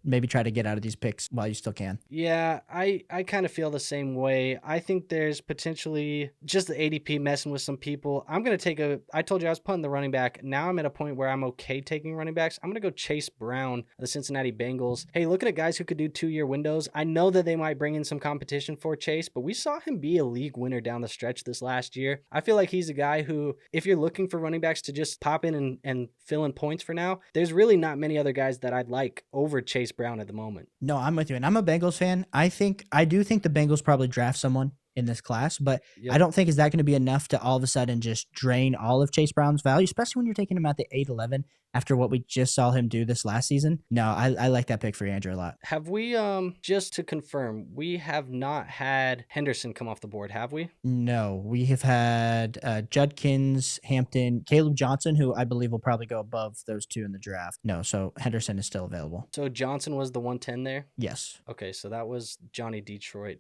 Maybe try to get out of these picks while you still can. Yeah, I kind of feel the same way. I think there's potentially just the ADP messing with some people. I'm going to I told you I was punting the running back. Now I'm at a point where I'm okay taking running backs. I'm going to go Chase Brown, the Cincinnati Bengals. Hey, looking at guys who could do 2-year windows, I know that they might bring in some competition for Chase, but we saw him be a league winner down the stretch this last year. I feel like he's a guy who, if you're looking for running backs to just pop in and fill in points for now, there's really not many other guys that I'd like over Chase Brown at the moment. No, I'm with you. And I'm a Bengals fan. I do think the Bengals probably draft someone in this class, but I don't think is that going to be enough to all of a sudden just drain all of Chase Brown's value, especially when you're taking him at the 8-11 after what we just saw him do this last season. No, I like that pick for Andrew a lot. Have we, just to confirm, we have not had Henderson come off the board, have we? No, we have had Judkins, Hampton, Caleb Johnson, who I believe will probably go above those two in the draft. No, so Henderson is still available. So Johnson was the 110 there? Yes. Okay, so that was Johnny Detroit.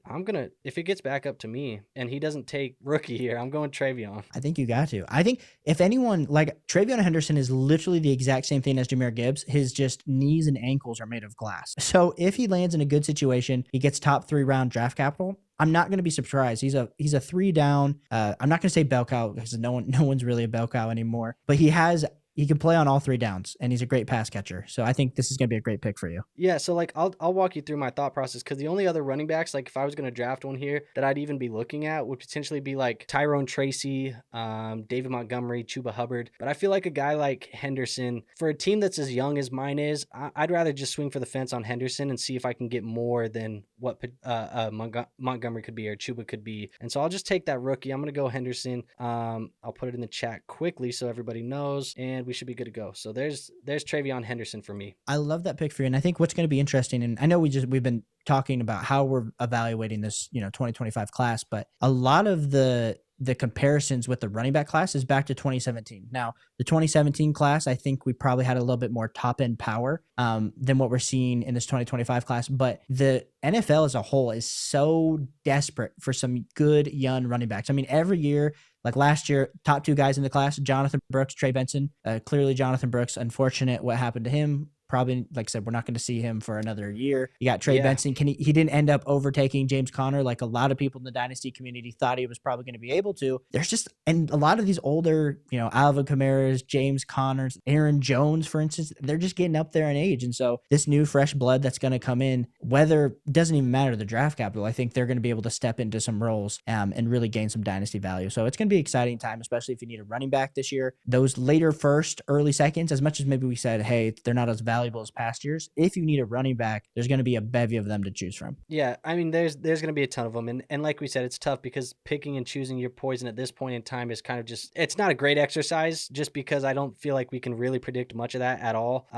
If it gets back up to me and he doesn't take rookie here, I'm going Trevion. I think you got to. I think if anyone, like Trevion Henderson is literally the exact same thing as Jahmyr Gibbs. His just knees and ankles are made of glass. So if he lands in a good situation, he gets top 3 round draft capital, I'm not going to be surprised. He's a 3 down. I'm not going to say bell cow because no one's really a bell cow anymore, but he can play on all 3 downs, and he's a great pass catcher. So I think this is going to be a great pick for you. Yeah, so like I'll walk you through my thought process, because the only other running backs, like if I was going to draft one here that I'd even be looking at, would potentially be like Tyrone Tracy, David Montgomery, Chuba Hubbard. But I feel like a guy like Henderson, for a team that's as young as mine is, I'd rather just swing for the fence on Henderson and see if I can get more than what Montgomery could be or Chuba could be. And so I'll just take that rookie. I'm going to go Henderson. I'll put it in the chat quickly so everybody knows, and we should be good to go. So there's Travion Henderson for me. I love that pick for you. And I think what's going to be interesting, and I know we've been talking about how we're evaluating this, 2025 class, but a lot of the comparisons with the running back class is back to 2017. Now, the 2017 class, I think we probably had a little bit more top end power than what we're seeing in this 2025 class. But the NFL as a whole is so desperate for some good young running backs. I mean, every year, like last year, top two guys in the class, Jonathan Brooks, Trey Benson. Clearly, Jonathan Brooks, unfortunate what happened to him. Probably, like I said, we're not going to see him for another year. You got Trey Benson. He didn't end up overtaking James Conner like a lot of people in the Dynasty community thought he was probably going to be able to. And a lot of these older, Alvin Kamara's, James Connors, Aaron Jones, for instance, they're just getting up there in age. And so this new fresh blood that's going to come in, whether doesn't even matter the draft capital, I think they're going to be able to step into some roles and really gain some Dynasty value. So it's going to be an exciting time, especially if you need a running back this year. Those later first, early seconds, as much as maybe we said, hey, they're not as valuable as past years, if you need a running back, there's going to be a bevy of them to choose from. Yeah, I mean, there's going to be a ton of them. And like we said, it's tough because picking and choosing your poison at this point in time is kind of just, it's not a great exercise just because I don't feel like we can really predict much of that at all.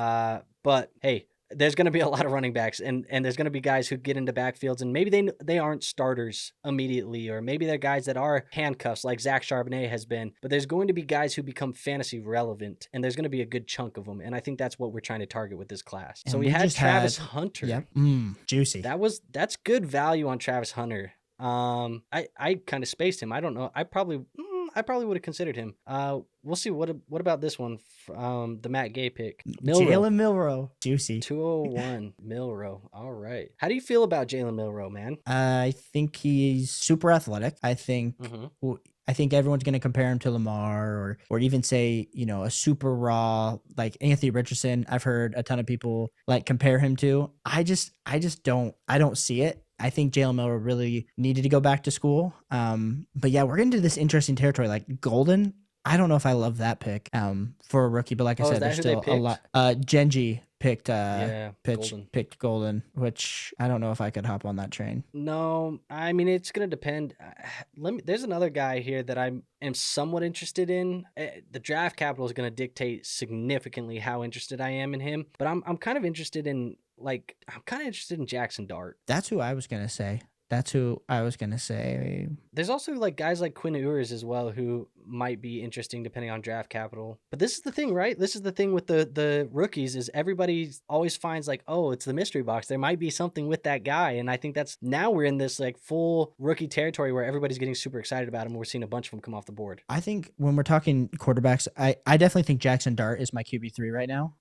But hey, there's going to be a lot of running backs and there's going to be guys who get into backfields and maybe they aren't starters immediately, or maybe they're guys that are handcuffs like Zach Charbonnet has been, but there's going to be guys who become fantasy relevant and there's going to be a good chunk of them. And I think that's what we're trying to target with this class. And so we had Travis Hunter. Yep. Juicy. That's good value on Travis Hunter. I kind of spaced him. I don't know. I probably would have considered him. We'll see. What about this one? The Matt Gay pick. Jalen Milroe. Juicy. 201 Milroe. All right. How do you feel about Jalen Milroe, man? I think he's super athletic. I think everyone's going to compare him to Lamar or even say, a super raw like Anthony Richardson. I've heard a ton of people like compare him to. I don't see it. I think Jalen Milroe really needed to go back to school. But yeah, we're into this interesting territory. Like Golden, I don't know if I love that pick for a rookie, but like I said, there's still a lot. Jeanty picked Golden, which I don't know if I could hop on that train. No, I mean, it's going to depend. There's another guy here that I am somewhat interested in. The draft capital is going to dictate significantly how interested I am in him, but I'm kind of interested in Jackson Dart. That's who I was going to say. There's also like guys like Quinn Ewers as well who might be interesting depending on draft capital. But this is the thing, right? This is the thing with the rookies is everybody always finds like, oh, it's the mystery box. There might be something with that guy. And I think now we're in this like full rookie territory where everybody's getting super excited about him. We're seeing a bunch of them come off the board. I think when we're talking quarterbacks, I definitely think Jackson Dart is my QB3 right now.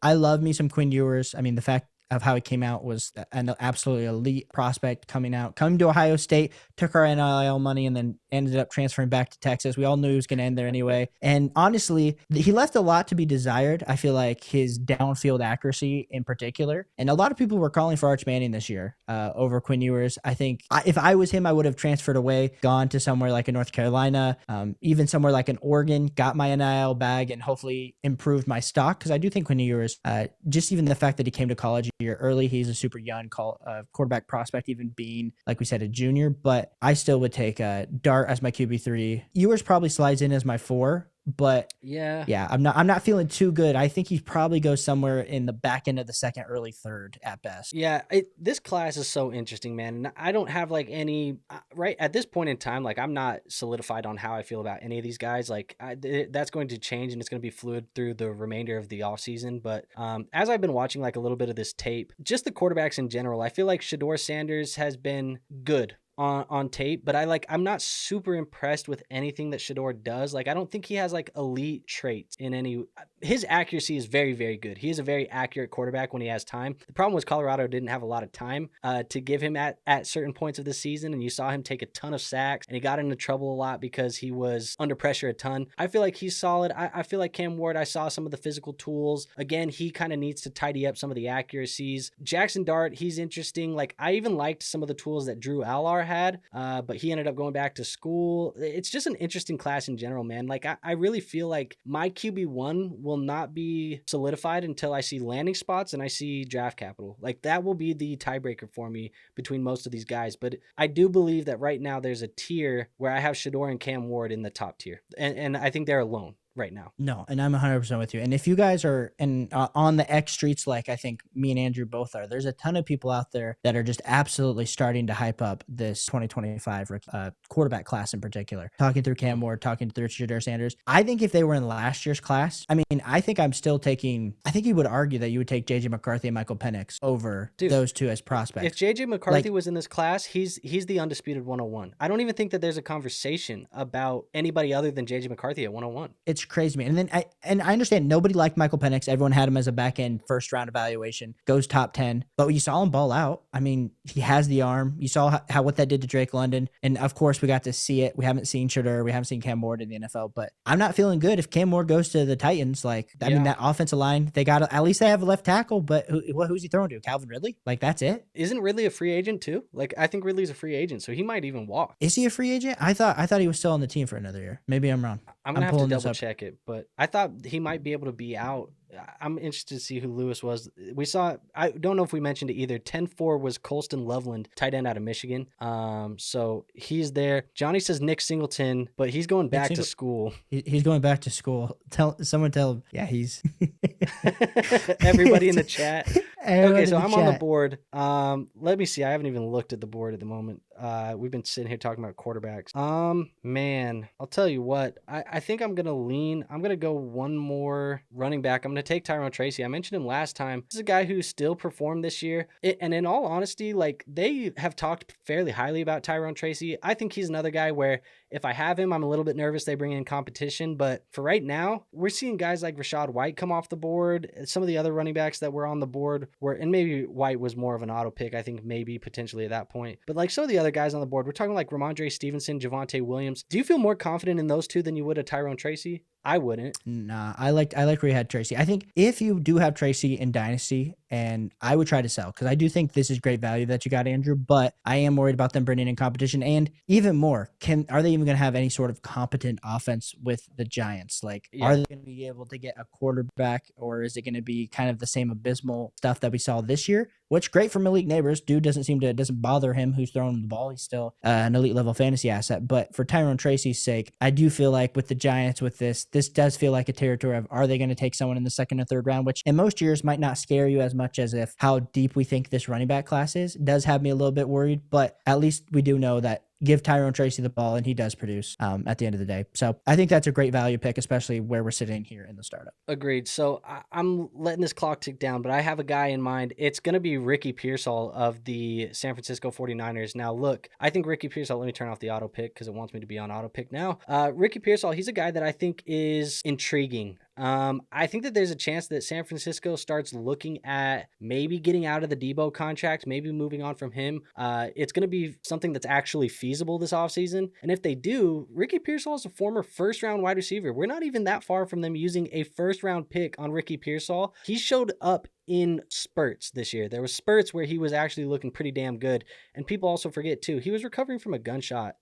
I love me some Quinn Ewers. I mean, the fact of how he came out was an absolutely elite prospect coming to Ohio State, took our NIL money, and then ended up transferring back to Texas. We all knew he was going to end there anyway. And honestly, he left a lot to be desired. I feel like his downfield accuracy in particular. And a lot of people were calling for Arch Manning this year over Quinn Ewers. I think if I was him, I would have transferred away, gone to somewhere like in North Carolina, even somewhere like in Oregon, got my NIL bag, and hopefully improved my stock. Because I do think Quinn Ewers, just even the fact that he came to college year early, he's a super young quarterback prospect, even being, like we said, a junior. But I still would take Dart as my QB3. Ewers probably slides in as my 4. But yeah, I'm not feeling too good. I think he probably goes somewhere in the back end of the second, early third at best. Yeah, this class is so interesting, man. And I don't have like any right at this point in time. Like I'm not solidified on how I feel about any of these guys. Like that's going to change and it's going to be fluid through the remainder of the offseason. But as I've been watching like a little bit of this tape, just the quarterbacks in general, I feel like Shedeur Sanders has been good on tape, but I'm not super impressed with anything that Shedeur does. Like I don't think he has like elite traits in any. His accuracy is very, very good. He is a very accurate quarterback when he has time. The problem was Colorado didn't have a lot of time to give him at certain points of the season, and you saw him take a ton of sacks, and he got into trouble a lot because he was under pressure a ton. I feel like he's solid. I feel like Cam Ward, I saw some of the physical tools. Again, he kind of needs to tidy up some of the accuracies. Jackson Dart, he's interesting. Like I even liked some of the tools that Drew Allard had, but he ended up going back to school. It's just an interesting class in general, man. Like, I really feel like my QB1 will not be solidified until I see landing spots and I see draft capital. Like, that will be the tiebreaker for me between most of these guys. But I do believe that right now there's a tier where I have Shedeur and Cam Ward in the top tier. And I think they're alone right now. No, and I'm 100% with you. And if you guys are on the X streets, like I think me and Andrew both are, there's a ton of people out there that are just absolutely starting to hype up this 2025 quarterback class in particular. Talking through Cam Ward, talking through Shedeur Sanders. I think if they were in last year's class, I mean, I think you would argue that you would take JJ McCarthy and Michael Penix over those two as prospects. If JJ McCarthy was in this class, he's the undisputed 101. I don't even think that there's a conversation about anybody other than JJ McCarthy at 101. It's crazy, man. And I understand nobody liked Michael Penix. Everyone had him as a back end first round evaluation, goes top 10, but you saw him ball out. I mean, he has the arm. You saw how what that did to Drake London. And of course we got to see it. We haven't seen Shedeur. We haven't seen Cam Ward in the NFL, but I'm not feeling good if Cam Ward goes to the Titans. Like, I mean, that offensive line, at least they have a left tackle, but who's he throwing to? Calvin Ridley? Like, that's it. Isn't Ridley a free agent too? Like, I think Ridley's a free agent, so he might even walk. Is he a free agent? I thought he was still on the team for another year. Maybe I'm wrong. I'm gonna have to double check it, but I thought he might be able to be out. I'm interested to see who Lewis was. We saw, I don't know if we mentioned it either. 10-4 was Colston Loveland, tight end out of Michigan. So he's there. Johnny says Nick Singleton, but he's going back to school. He's going back to school. Someone tell him. Yeah, he's everybody in the chat. Okay, so I'm on the board. Let me see. I haven't even looked at the board at the moment. We've been sitting here talking about quarterbacks. Man, I'll tell you what. I think I'm gonna go one more running back. I'm gonna take Tyrone Tracy. I mentioned him last time. This is a guy who still performed this year. And in all honesty, like, they have talked fairly highly about Tyrone Tracy. I think he's another guy where if I have him, I'm a little bit nervous they bring in competition. But for right now, we're seeing guys like Rachaad White come off the board. Some of the other running backs that were on the board and maybe White was more of an auto pick, I think, maybe potentially at that point. But like some of the other guys on the board, we're talking like Ramondre Stevenson, Javonte Williams. Do you feel more confident in those two than you would a Tyrone Tracy? I wouldn't. Nah, I like where you had Tracy. I think if you do have Tracy in Dynasty, and I would try to sell, because I do think this is great value that you got, Andrew, but I am worried about them bringing in competition. And even more, are they even going to have any sort of competent offense with the Giants? Like, are they going to be able to get a quarterback, or is it going to be kind of the same abysmal stuff that we saw this year? Which, great for Malik Neighbors. Dude doesn't bother him who's throwing him the ball. He's still an elite level fantasy asset. But for Tyrone Tracy's sake, I do feel like with the Giants, with this does feel like a territory of, are they going to take someone in the second or third round, which in most years might not scare you as much as if how deep we think this running back class is. It does have me a little bit worried, but at least we do know that give Tyrone Tracy the ball and he does produce at the end of the day. So I think that's a great value pick, especially where we're sitting here in the startup. Agreed. So I'm letting this clock tick down, but I have a guy in mind. It's going to be Ricky Pearsall of the San Francisco 49ers. Now, look, I think Ricky Pearsall, let me turn off the auto pick because it wants me to be on auto pick now. Ricky Pearsall, he's a guy that I think is intriguing. I think that there's a chance that San Francisco starts looking at maybe getting out of the Debo contract, maybe moving on from him. It's going to be something that's actually feasible this offseason. And if they do, Ricky Pearsall is a former first-round wide receiver. We're not even that far from them using a first-round pick on Ricky Pearsall. He showed up in spurts this year. There was spurts where he was actually looking pretty damn good. And people also forget too, he was recovering from a gunshot,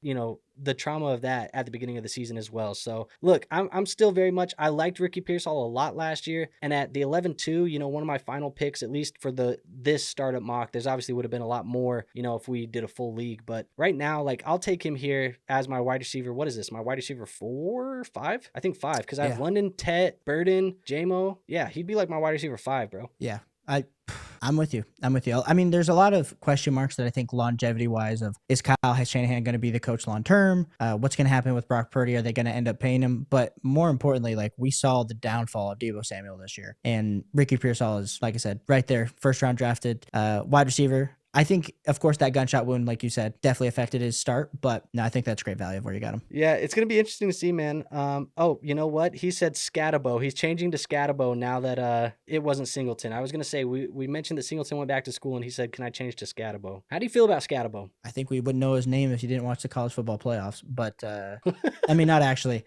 the trauma of that at the beginning of the season as well. So look, I'm still very much, I liked Ricky Pearsall a lot last year. And at the 11-2, one of my final picks, at least for this startup mock, there's obviously would have been a lot more, if we did a full league. But right now, like, I'll take him here as my wide receiver. What is this? My wide receiver 4, 5? I think 5, because I have London, Tet, Burden, JMO. Yeah, he'd be like my wide receiver 5, bro. Yeah. I'm with you. I mean, there's a lot of question marks that I think longevity-wise of, is Kyle Shanahan going to be the coach long-term? What's going to happen with Brock Purdy? Are they going to end up paying him? But more importantly, like, we saw the downfall of Deebo Samuel this year. And Ricky Pearsall is, like I said, right there, first-round drafted wide receiver. I think, of course, that gunshot wound, like you said, definitely affected his start. But no, I think that's great value of where you got him. Yeah, it's going to be interesting to see, man. Oh, you know what? He said Scatabo. He's changing to Scatabo now that it wasn't Singleton. I was going to say, we mentioned that Singleton went back to school, and he said, can I change to Scatabo? How do you feel about Scatabo? I think we wouldn't know his name if you didn't watch the college football playoffs. But, I mean, not actually.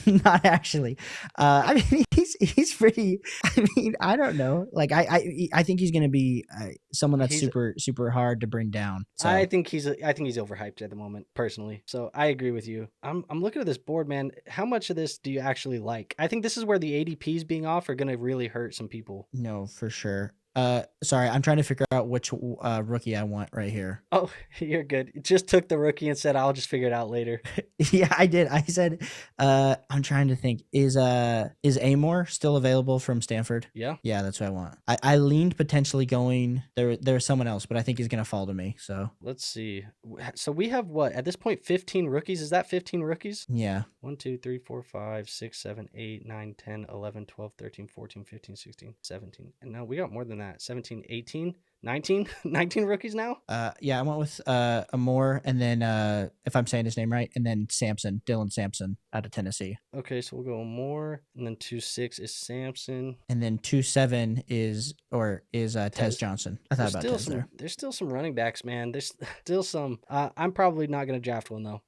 Not actually. I mean, he's pretty. I mean, I don't know. Like, I think he's gonna be someone that's He's super hard to bring down. I So think he's overhyped at the moment, personally. So I agree with you. I'm looking at this board, man. How much of this do you actually like? I think this is where the ADPs being off are gonna really hurt some people. no, for sure. Sorry, I'm trying to figure out which rookie I want right here. Oh, you're good. It just took the rookie and said I'll just figure it out later. Yeah, I did. I said, I'm trying to think. Is Amor still available from Stanford? Yeah. Yeah, that's what I want. I leaned potentially going there's someone else, but I think he's gonna fall to me. So Let's see. So we have what at this point 15 rookies. Is that 15 rookies? yeah. 1, 2, 3, 4, 5, 6, 7, 8, 9, 10, 11, 12, 13, 14, 15, 16, 17. And now we got more than that. 17, 18, 19, 19 rookies now. Yeah, I went with Amor, and then if I'm saying his name right, and then Dylan Sampson out of Tennessee. Okay, so we'll go more, and then 2-6 is Samson. And then 2-7 is Tez Johnson. I thought about Tez there. There's still some running backs, man. There's still some. I'm probably not gonna draft one though.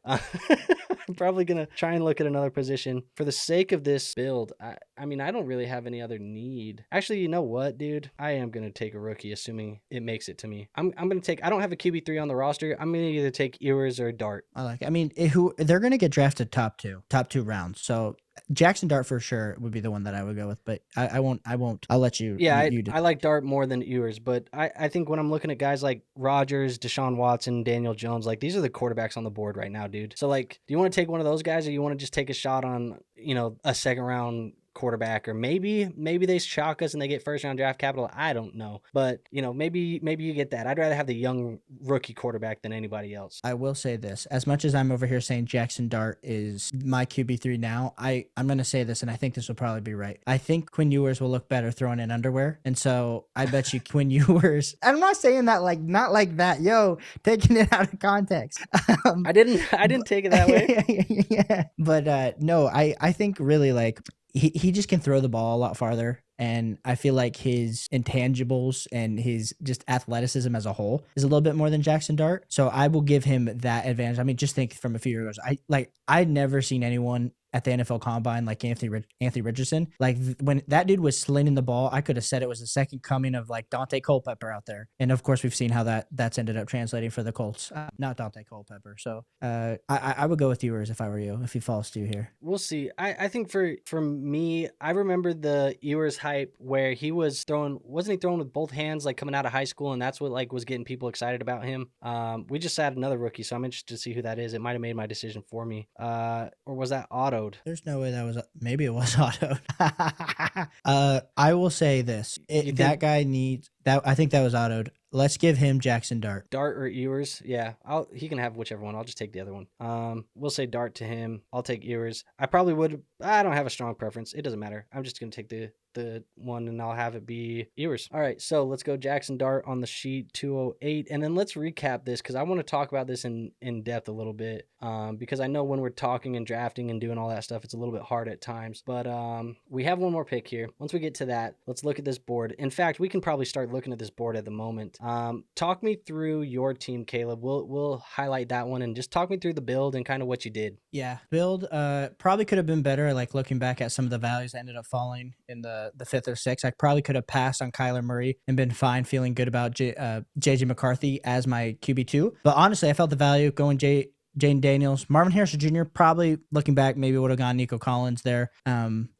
I'm probably gonna try and look at another position for the sake of this build. I mean, I don't really have any other need. Actually, you know what, dude? I am gonna take a rookie, assuming it makes it to me. I'm gonna take. I don't have a QB3 on the roster. I'm gonna either take Ewers or Dart. I like it. I mean, they're gonna get drafted top two rounds. So Jackson Dart for sure would be the one that I would go with, but I won't. I'll let you. Yeah, I like Dart more than Ewers, but I think when I'm looking at guys like Rodgers, Deshaun Watson, Daniel Jones, like these are the quarterbacks on the board right now, dude. So like, do you want to take one of those guys, or you want to just take a shot on, a second round quarterback, or maybe they shock us and they get first round draft capital? I don't know, but maybe you get that. I'd rather have the young rookie quarterback than anybody else. I will say this: as much as I'm over here saying Jackson Dart is my QB3 now, I'm going to say this, and I think this will probably be right. I think Quinn Ewers will look better throwing in underwear, and so I bet you Quinn Ewers. I'm not saying that not like that, taking it out of context. I didn't take it that way. Yeah, but no, I think really like. He just can throw the ball a lot farther. And I feel like his intangibles and his just athleticism as a whole is a little bit more than Jackson Dart. So I will give him that advantage. I mean, just think from a few years ago, I'd never seen anyone at the NFL Combine like Anthony Richardson. Like when that dude was slinging the ball, I could have said it was the second coming of like Dante Culpepper out there. And of course, we've seen how that's ended up translating for the Colts. Not Dante Culpepper. So I would go with Ewers if I were you, if he falls to you here. We'll see. I think for me, I remember the Ewers hype where wasn't he throwing with both hands like coming out of high school, and that's what like was getting people excited about him. We just had another rookie, so I'm interested to see who that is. It might have made my decision for me. Or was that Otto? There's no way that was. Maybe it was Otto. I will say this: that guy needs that. I think that was Otto. Let's give him Jackson Dart. Dart or Ewers? Yeah, he can have whichever one. I'll just take the other one. We'll say Dart to him. I'll take Ewers. I probably would. I don't have a strong preference. It doesn't matter. I'm just gonna take the one, and I'll have it be Ewers. All right, so let's go Jackson Dart on the sheet 208, and then let's recap this because I want to talk about this in depth a little bit. Because I know when we're talking and drafting and doing all that stuff, it's a little bit hard at times. But we have one more pick here. Once we get to that, let's look at this board. In fact, we can probably start looking at this board at the moment. Talk me through your team, Caleb. We'll highlight that one and just talk me through the build and kind of what you did. Yeah, build probably could have been better. Like looking back at some of the values that ended up falling in the 5th or 6th, I probably could have passed on Kyler Murray and been fine, feeling good about JJ McCarthy as my QB2. But honestly, I felt the value going Jayden Daniels, Marvin Harrison Jr. Probably looking back, maybe would have gone Nico Collins there,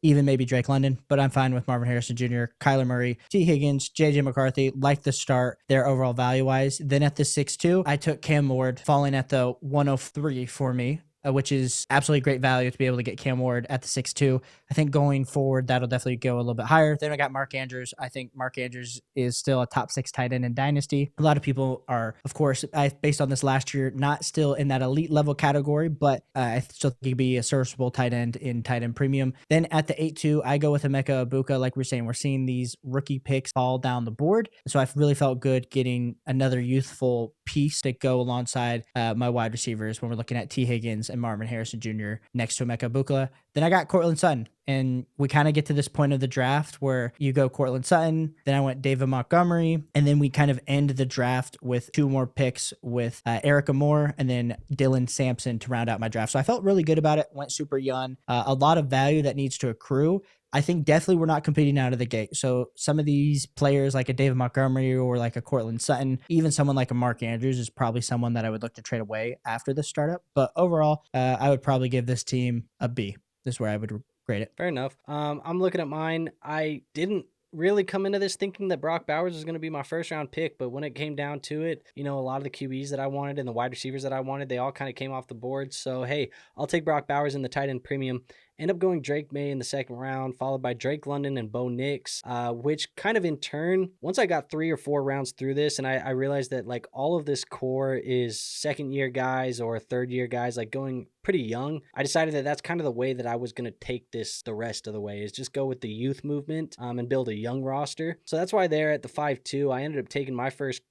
even maybe Drake London, but I'm fine with Marvin Harrison Jr., Kyler Murray, T. Higgins, JJ McCarthy, like the start there overall value wise. Then at the 6-2, I took Cam Ward, falling at the 103 for me. Which is absolutely great value to be able to get Cam Ward at the 6-2. I think going forward, that'll definitely go a little bit higher. Then I got Mark Andrews. I think Mark Andrews is still a top 6 tight end in Dynasty. A lot of people are, of course, based on this last year, not still in that elite level category, but I still think he could be a serviceable tight end in tight end premium. Then at the 8-2, I go with Emeka Ibuka. Like we're saying, we're seeing these rookie picks fall down the board. So I really felt good getting another youthful piece to go alongside my wide receivers when we're looking at T. Higgins and Marvin Harrison Jr. next to Emeka Bukla. Then I got Cortland Sutton. And we kind of get to this point of the draft where you go Cortland Sutton, then I went David Montgomery, and then we kind of end the draft with 2 more picks with Erica Moore and then Dylan Sampson to round out my draft. So I felt really good about it. Went super young. A lot of value that needs to accrue. I think definitely we're not competing out of the gate. So some of these players like a David Montgomery or like a Cortland Sutton, even someone like a Mark Andrews is probably someone that I would look to trade away after the startup. But overall, I would probably give this team a B. This is where I would grade it. Fair enough. I'm looking at mine. I didn't really come into this thinking that Brock Bowers was going to be my first round pick, but when it came down to it, a lot of the QBs that I wanted and the wide receivers that I wanted, they all kind of came off the board. So, hey, I'll take Brock Bowers in the tight end premium. End up going Drake Maye in the second round, followed by Drake London and Bo Nix, which kind of in turn, once I got 3 or 4 rounds through this, and I realized that like all of this core is second-year guys or third-year guys, like going pretty young, I decided that that's kind of the way that I was going to take this the rest of the way, is just go with the youth movement and build a young roster. So that's why there at the 5-2, I ended up taking my first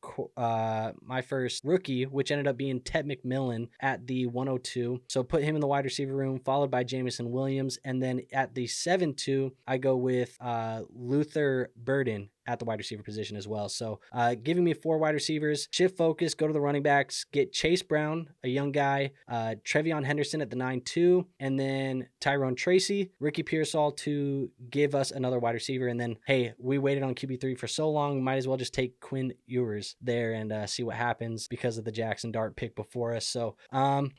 rookie, which ended up being Tet McMillan at the 102. So put him in the wide receiver room, followed by Jamison Williams. And then at the 7-2, I go with Luther Burden at the wide receiver position as well. So giving me 4 wide receivers, shift focus, go to the running backs, get Chase Brown, a young guy, Trevion Henderson at the 9-2, and then Tyrone Tracy, Ricky Pearsall to give us another wide receiver. And then, hey, we waited on QB3 for so long, might as well just take Quinn Ewers there and see what happens because of the Jackson Dart pick before us. So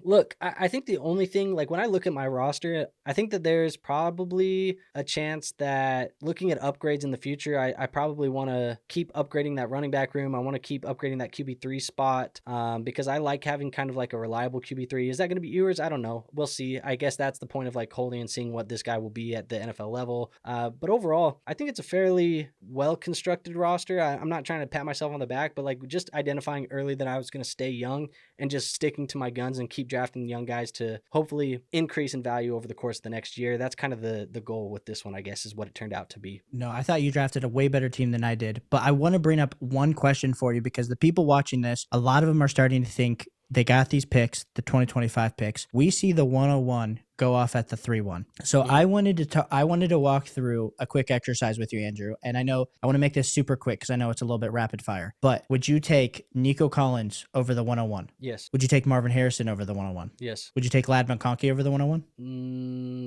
look, I think the only thing, like when I look at my roster, I think that there's probably a chance that looking at upgrades in the future, I probably want to keep upgrading that running back room. I want to keep upgrading that QB3 spot because I like having kind of like a reliable QB3. Is that going to be Ewers? I don't know. We'll see. I guess that's the point of like holding and seeing what this guy will be at the NFL level. But overall, I think it's a fairly well-constructed roster. I'm not trying to pat myself on the back, but like just identifying early that I was going to stay young and just sticking to my guns and keep drafting young guys to hopefully increase in value over the course of the next year. That's kind of the goal with this one, I guess, is what it turned out to be. No, I thought you drafted a way better team than I did, but I want to bring up one question for you because the people watching this, a lot of them are starting to think they got these picks, the 2025 picks. We see the 101 go off at the 3-1. So I wanted to walk through a quick exercise with you, Andrew. And I know I want to make this super quick because I know it's a little bit rapid fire. But would you take Nico Collins over the 101? Yes. Would you take Marvin Harrison over the 101? Yes. Would you take Lad McConkey over the 101?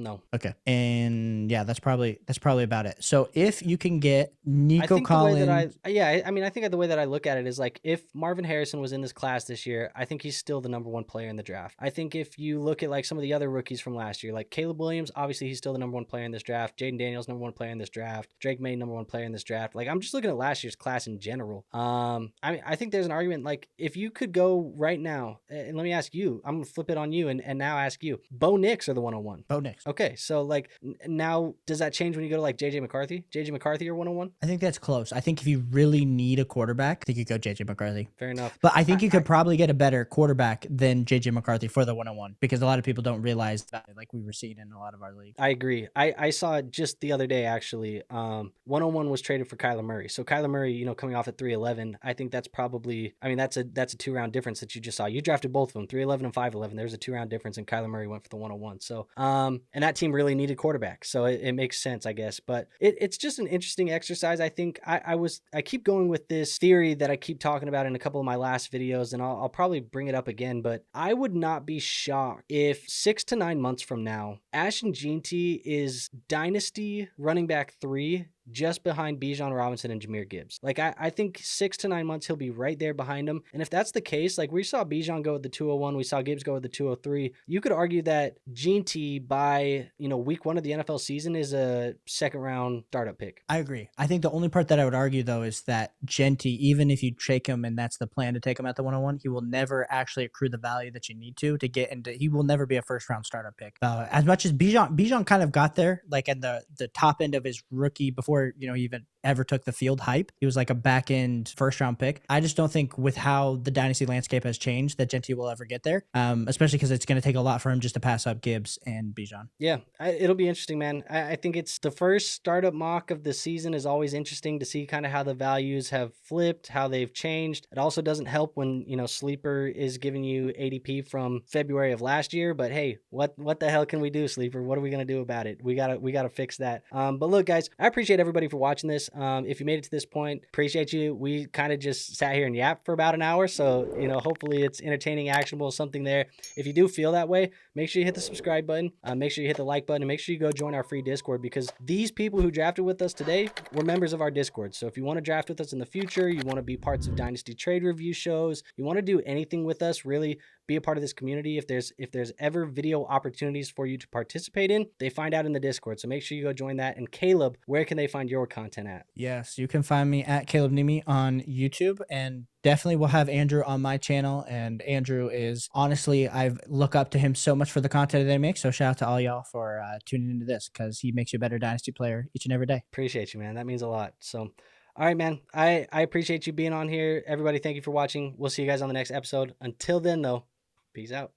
No. Okay. And yeah, that's probably about it. So if you can get Nico Collins, I think the way that I look at it is like if Marvin Harrison was in this class this year, I think he's still the number 1 player in the draft. I think if you look at like some of the other rookies from last year, like Caleb Williams, obviously he's still the number 1 player in this draft. Jayden Daniels, number 1 player in this draft. Drake Maye, number 1 player in this draft. Like I'm just looking at last year's class in general. I think there's an argument like if you could go right now, and let me ask you, I'm gonna flip it on you and now ask you, Bo Nix or the 101? Bo Nix. Okay, so like now does that change when you go to like JJ McCarthy? JJ McCarthy or 101? I think that's close. I think if you really need a quarterback, I think you go JJ McCarthy. Fair enough. But I think you could probably get a better quarterback than JJ McCarthy for the 101 because a lot of people don't realize that, like we were seeing in a lot of our leagues. I agree. I saw it just the other day actually. 101 was traded for Kyler Murray. So Kyler Murray, coming off at 311, I think that's probably, that's a 2-round difference that you just saw. You drafted both of them, 311 and 511. There's a 2-round difference, and Kyler Murray went for the 101. So and that team really needed quarterback. So it makes sense, I guess. But it's just an interesting exercise. I think I keep going with this theory that I keep talking about in a couple of my last videos, and I'll probably bring it up again, but I would not be shocked if 6 to 9 months from now, Ashton Jeanty is Dynasty running back 3 just behind Bijan Robinson and Jahmyr Gibbs. Like I think 6 to 9 months he'll be right there behind him. And if that's the case, like we saw Bijan go with the 201, we saw Gibbs go with the 203. You could argue that Jeanty by week 1 of the NFL season is a 2nd round startup pick. I agree. I think the only part that I would argue though is that Jeanty, even if you take him and that's the plan to take him at the 101, he will never actually accrue the value that you need to get into. He will never be a 1st round startup pick. As much as Bijan kind of got there, like at the top end of his rookie before before, he even ever took the field hype. He was like a back end first round pick. I just don't think with how the dynasty landscape has changed that Jeanty will ever get there, especially because it's going to take a lot for him just to pass up Gibbs and Bijan. Yeah, it'll be interesting, man. I think it's the first startup mock of the season is always interesting to see kind of how the values have flipped, how they've changed. It also doesn't help when, Sleeper is giving you ADP from February of last year, but hey, what the hell can we do, Sleeper? What are we going to do about it? We got to fix that. But look, guys, I appreciate everybody for watching this. If you made it to this point, appreciate you. We kind of just sat here and yapped for about an hour, so, hopefully it's entertaining, actionable, something there. If you do feel that way, make sure you hit the subscribe button. Make sure you hit the like button, and make sure you go join our free Discord, because these people who drafted with us today were members of our Discord. So if you want to draft with us in the future, you want to be parts of Dynasty trade review shows, you want to do anything with us, really be a part of this community. If there's ever video opportunities for you to participate in, they find out in the Discord. So make sure you go join that. And Caleb, where can they find your content at? Yes, you can find me at Caleb Niemi on YouTube, and definitely will have Andrew on my channel. And Andrew is honestly, I look up to him so much for the content that I make. So shout out to all y'all for tuning into this, because he makes you a better Dynasty player each and every day. Appreciate you, man. That means a lot. So, all right, man. I appreciate you being on here. Everybody, thank you for watching. We'll see you guys on the next episode. Until then, though, peace out.